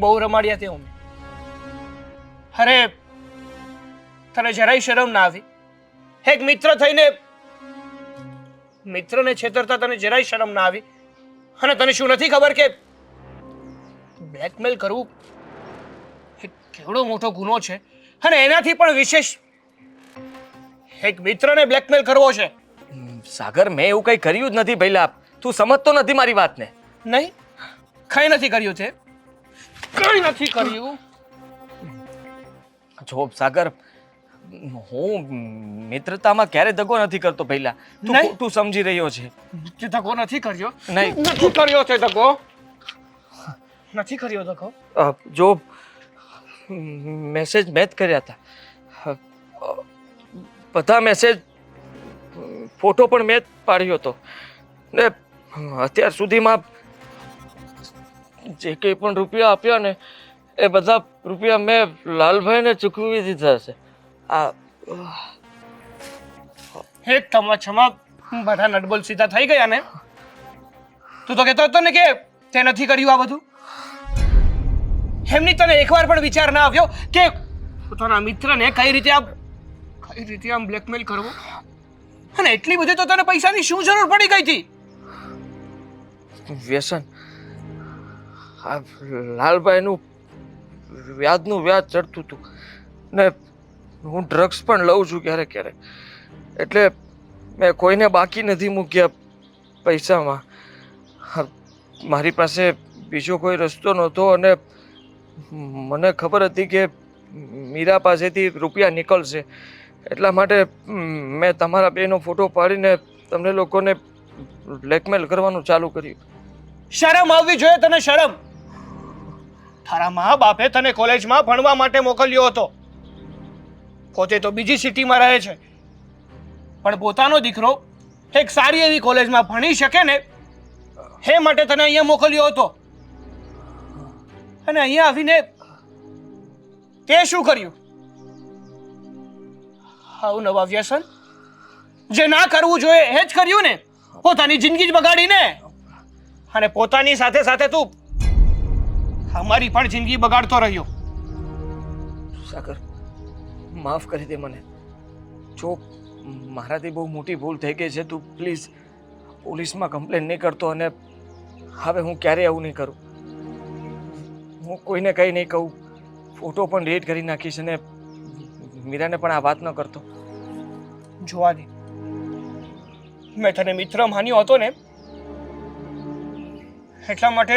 બહુ રમાડ્યા તે અમે. અરે તને જરાય શરમ ના આવી? એક મિત્ર થઈને મિત્રને છેતરતા તને જરાય શરમ ના આવી? અને તને શું નથી ખબર કે બ્લેકમેલ કરવું એ કેવડો મોટો ગુનો છે અને એનાથી પણ વિશેષ એક મિત્રને બ્લેકમેલ કરવો છે. સાગર મેં એવું કંઈ કર્યું જ નથી પહેલા. તું સમજતો નથી મારી વાતને. નહીં, કંઈ નથી કર્યું તે, કંઈ નથી કર્યું. જો સાગર, હું મિત્રતામાં ક્યારે દગો નથી કરતો પહેલા. તું નહીં. ખોટું સમજી રહ્યો છે. તે ધક્કો નથી કર્યો. નહીં. નથી કર્યો તે ધક્કો. નથી કર્યો ધક્કો. જો મેસેજ મેં જ કર્યા હતા. બધા મેસેજ, ફોટો પણ મેં જ પાડ્યો હતો ને અત્યાર સુધીમાં જે કંઈ પણ રૂપિયા આપ્યા ને એ બધા રૂપિયા મેં લાલભાઈને ચૂકવી દીધા છે. આ એક તમાચામાં બધા નટબોલ સીધા થઈ ગયા ને. તું તો કહેતો હતો ને કે તે નથી કર્યું આ બધું. એમની તને એકવાર પણ વિચાર ના આવ્યો કે પોતાના મિત્રને કઈ રીતે આમ બ્લેકમેલ કરવો? અને એટલી બધી તો તને પૈસાની શું જરૂર પડી ગઈ હતી? વ્યસન, આ લાલભાઈનું વ્યાજનું વ્યાજ ચડતું હતું ને હું ડ્રગ્સ પણ લઉં છું ક્યારેક ક્યારેક. એટલે મેં કોઈને બાકી નથી મૂક્યા પૈસામાં. મારી પાસે બીજો કોઈ રસ્તો નહોતો અને મને ખબર હતી કે મીરા પાસેથી રૂપિયા નીકળશે. એટલા માટે મેં તમારા બેનો ફોટો પાડીને તમને લોકોને બ્લેકમેલ કરવાનું ચાલુ કર્યું. શરમ આવવી જોઈએ તને, શરમ. તારા મા બાપે તને કોલેજમાં ભણવા માટે મોકલ્યો હતો. પોતે તો બીજી સિટીમાં રહે છે, પણ પોતાનો દીકરો એક સારી એવી કોલેજમાં ભણી શકે ને એ માટે તને અહીંયા મોકલ્યો હતો. અને અહીંયા આવીને તે શું કર્યું? નવા વ્યસન જે ના કરવું જોઈએ એ જ કર્યું ને. પોતાની જિંદગી જ બગાડીને, અને પોતાની સાથે સાથે તું અમારી પણ જિંદગી બગાડતો રહ્યો. સાગર, માફ કરી દે મને. જો મારાથી બહુ મોટી ભૂલ થઈ ગઈ છે. તું પ્લીઝ પોલીસમાં કમ્પ્લેન નહીં કરતો અને હવે હું ક્યારેય આવું નહીં કરું. હું કોઈને કંઈ નહીં કહું. ફોટો પણ ડિલીટ કરી નાખીશ અને મીરાને પણ આ વાત ન કરતો. જોવા દે, મેં તને મિત્ર માન્યો હતો ને એટલા માટે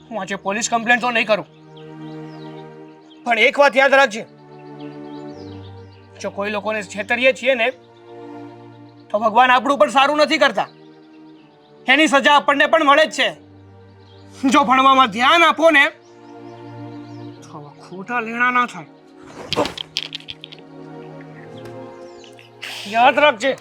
હું આજે પોલીસ કમ્પ્લેન તો નહીં કરું. પણ એક વાત યાદ રાખજે, જો કોઈ લોકોને છેતરીએ છીએ ને તો ભગવાન આપણું પણ સારું નથી કરતા. એની સજા આપણને પણ મળે જ છે. જો ભણવામાં ધ્યાન આપો ને તો ખોટા લેણા ના થાય. યાદ રાખજે.